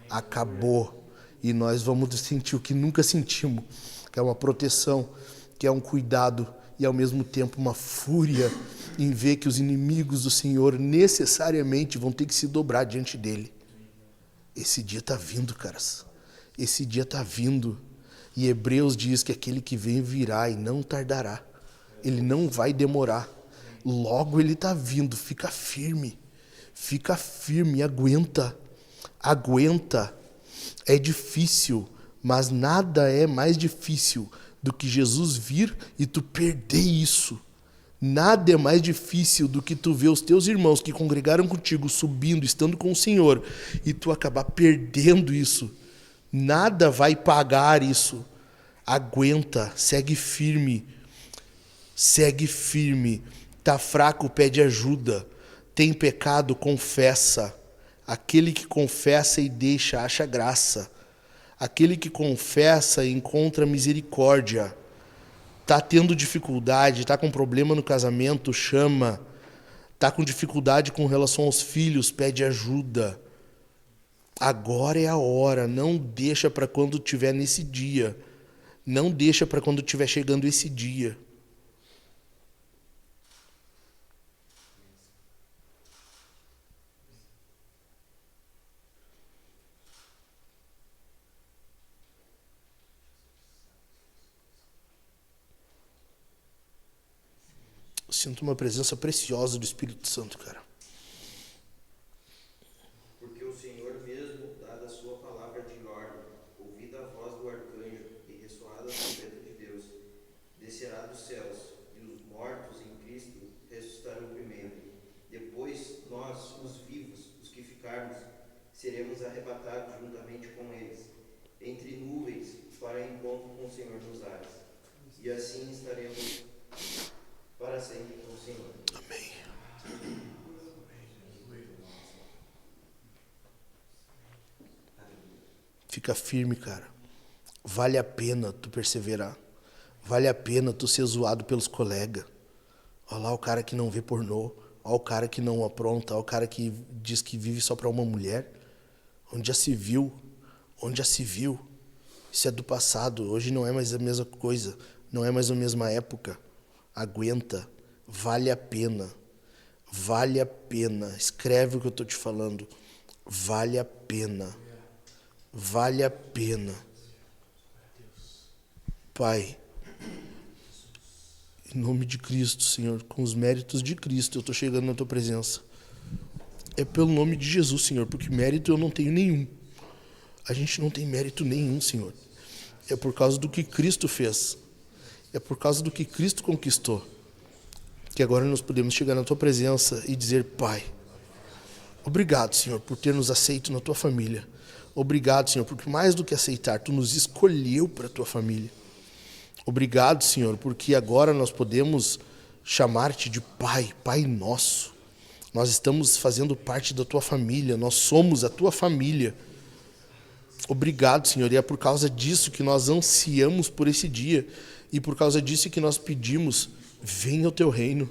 Acabou. E nós vamos sentir o que nunca sentimos, que é uma proteção, que é um cuidado e ao mesmo tempo uma fúria em ver que os inimigos do Senhor necessariamente vão ter que se dobrar diante dele. Esse dia está vindo, caras. Esse dia está vindo. E Hebreus diz que aquele que vem virá e não tardará. Ele não vai demorar. Logo ele está vindo. Fica firme, aguenta. Aguenta. É difícil, mas nada é mais difícil do que Jesus vir e tu perder isso. Nada é mais difícil do que tu ver os teus irmãos que congregaram contigo subindo, estando com o Senhor, e tu acabar perdendo isso. Nada vai pagar isso. Aguenta, segue firme. Segue firme. Tá fraco, pede ajuda. Tem pecado, confessa. Aquele que confessa e deixa, acha graça. Aquele que confessa encontra misericórdia. Tá tendo dificuldade, tá com problema no casamento, chama. Tá com dificuldade com relação aos filhos, pede ajuda. Agora é a hora, não deixa para quando tiver nesse dia. Não deixa para quando estiver chegando esse dia. Sinto uma presença preciosa do Espírito Santo, cara. Porque o Senhor mesmo, dada a sua palavra de ordem, ouvida a voz do arcanjo e ressoada a trombeta de Deus, descerá dos céus, e os mortos em Cristo ressuscitarão primeiro. Depois nós, os vivos, os que ficarmos, seremos arrebatados juntamente com eles, entre nuvens, para encontro com o Senhor nos ares. E assim estaremos para sempre com o Senhor. Amém. Fica firme, cara. Vale a pena tu perseverar. Vale a pena tu ser zoado pelos colegas. Olha lá o cara que não vê pornô. Olha o cara que não apronta. Olha o cara que diz que vive só para uma mulher. Onde já se viu? Onde já se viu? Isso é do passado. Hoje não é mais a mesma coisa. Não é mais a mesma época. Aguenta. Vale a pena. Vale a pena. Escreve o que eu estou te falando. Vale a pena. Vale a pena. Pai, em nome de Cristo, Senhor, com os méritos de Cristo, eu estou chegando na Tua presença. É pelo nome de Jesus, Senhor, porque mérito eu não tenho nenhum. A gente não tem mérito nenhum, Senhor. É por causa do que Cristo fez. É por causa do que Cristo conquistou. Que agora nós podemos chegar na Tua presença e dizer, Pai, obrigado, Senhor, por ter nos aceito na Tua família. Obrigado, Senhor, porque mais do que aceitar, Tu nos escolheu para a Tua família. Obrigado, Senhor, porque agora nós podemos chamar-te de Pai, Pai nosso. Nós estamos fazendo parte da tua família, nós somos a tua família. Obrigado, Senhor, e é por causa disso que nós ansiamos por esse dia, e por causa disso que nós pedimos, venha o teu reino.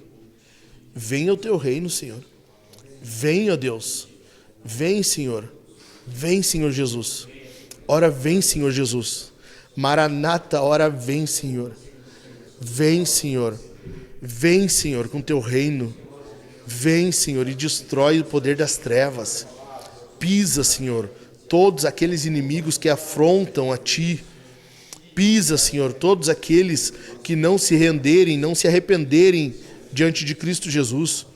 Venha o teu reino, Senhor. Venha, Deus. Vem, Senhor. Vem, Senhor Jesus. Ora vem, Senhor Jesus. Maranata, ora vem, Senhor. Vem, Senhor. Vem, Senhor, com teu reino. Vem, Senhor, e destrói o poder das trevas. Pisa, Senhor, todos aqueles inimigos que afrontam a Ti. Pisa, Senhor, todos aqueles que não se renderem, não se arrependerem diante de Cristo Jesus.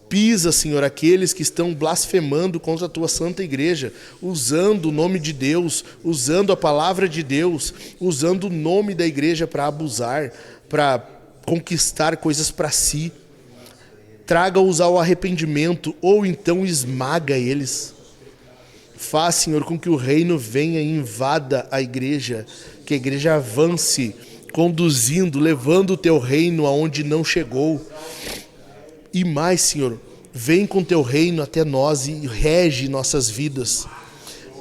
Pisa, Senhor, aqueles que estão blasfemando contra a Tua Santa Igreja, usando o nome de Deus, usando a palavra de Deus, usando o nome da igreja para abusar, para conquistar coisas para si. Traga-os ao arrependimento, ou então esmaga eles. Faz, Senhor, com que o reino venha e invada a igreja, que a igreja avance, conduzindo, levando o teu reino aonde não chegou. E mais, Senhor, vem com teu reino até nós e rege nossas vidas.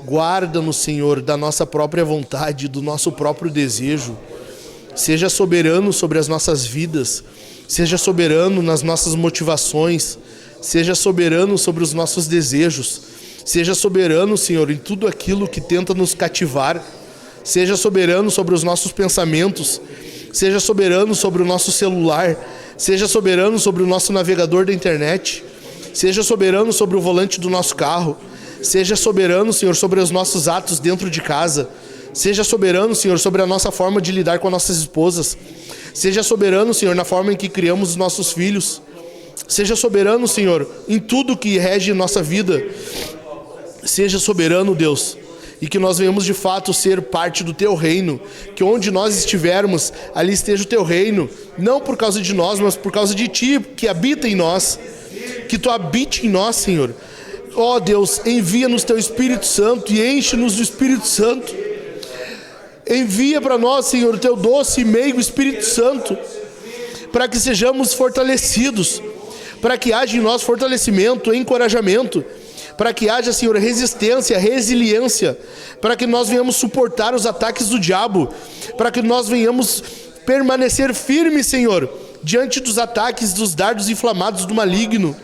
Guarda-nos, Senhor, da nossa própria vontade, do nosso próprio desejo. Seja soberano sobre as nossas vidas. Seja soberano nas nossas motivações. Seja soberano sobre os nossos desejos. Seja soberano, Senhor, em tudo aquilo que tenta nos cativar. Seja soberano sobre os nossos pensamentos. Seja soberano sobre o nosso celular. Seja soberano sobre o nosso navegador da internet. Seja soberano sobre o volante do nosso carro. Seja soberano, Senhor, sobre os nossos atos dentro de casa. Seja soberano, Senhor, sobre a nossa forma de lidar com as nossas esposas. Seja soberano, Senhor, na forma em que criamos os nossos filhos. Seja soberano, Senhor, em tudo que rege nossa vida. Seja soberano, Deus, e que nós venhamos de fato ser parte do Teu reino, que onde nós estivermos, ali esteja o Teu reino, não por causa de nós, mas por causa de Ti, que habita em nós, que Tu habite em nós, Senhor. Ó Deus, envia-nos Teu Espírito Santo e enche-nos do Espírito Santo. Envia para nós, Senhor, o Teu doce e meigo Espírito Santo, para que sejamos fortalecidos, para que haja em nós fortalecimento, encorajamento, para que haja, Senhor, resistência, resiliência, para que nós venhamos suportar os ataques do diabo, para que nós venhamos permanecer firmes, Senhor, diante dos ataques dos dardos inflamados do maligno.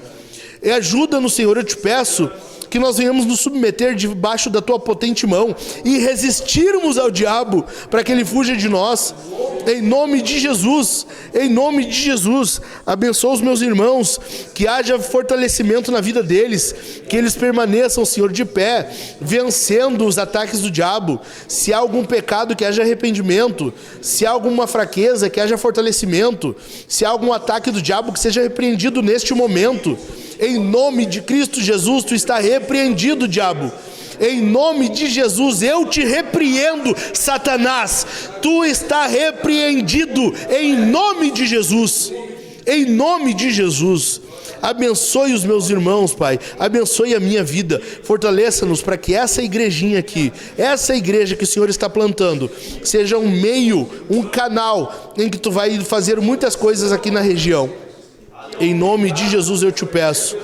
E ajuda-nos, Senhor, eu te peço, que nós venhamos nos submeter debaixo da Tua potente mão e resistirmos ao diabo para que ele fuja de nós. Em nome de Jesus, em nome de Jesus, abençoa os meus irmãos, que haja fortalecimento na vida deles, que eles permaneçam, Senhor, de pé, vencendo os ataques do diabo. Se há algum pecado, que haja arrependimento. Se há alguma fraqueza, que haja fortalecimento. Se há algum ataque do diabo, que seja repreendido neste momento. Em nome de Cristo Jesus, Tu está repreendido, diabo. Em nome de Jesus, eu te repreendo, Satanás. Tu está repreendido, em nome de Jesus. Em nome de Jesus. Abençoe os meus irmãos, Pai. Abençoe a minha vida. Fortaleça-nos para que essa igrejinha aqui, essa igreja que o Senhor está plantando, seja um meio, um canal em que Tu vai fazer muitas coisas aqui na região. Em nome de Jesus eu te peço.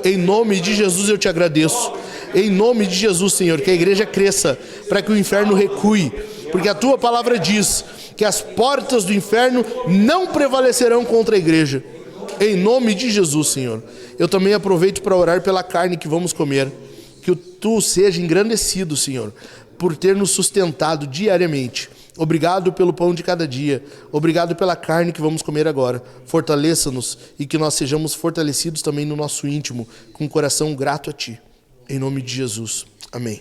Em nome de Jesus eu te agradeço. Em nome de Jesus, Senhor, que a igreja cresça, para que o inferno recue. Porque a Tua palavra diz que as portas do inferno não prevalecerão contra a igreja. Em nome de Jesus, Senhor. Eu também aproveito para orar pela carne que vamos comer. Que Tu seja engrandecido, Senhor, por ter nos sustentado diariamente. Obrigado pelo pão de cada dia. Obrigado pela carne que vamos comer agora. Fortaleça-nos e que nós sejamos fortalecidos também no nosso íntimo, com o coração grato a Ti. Em nome de Jesus. Amém.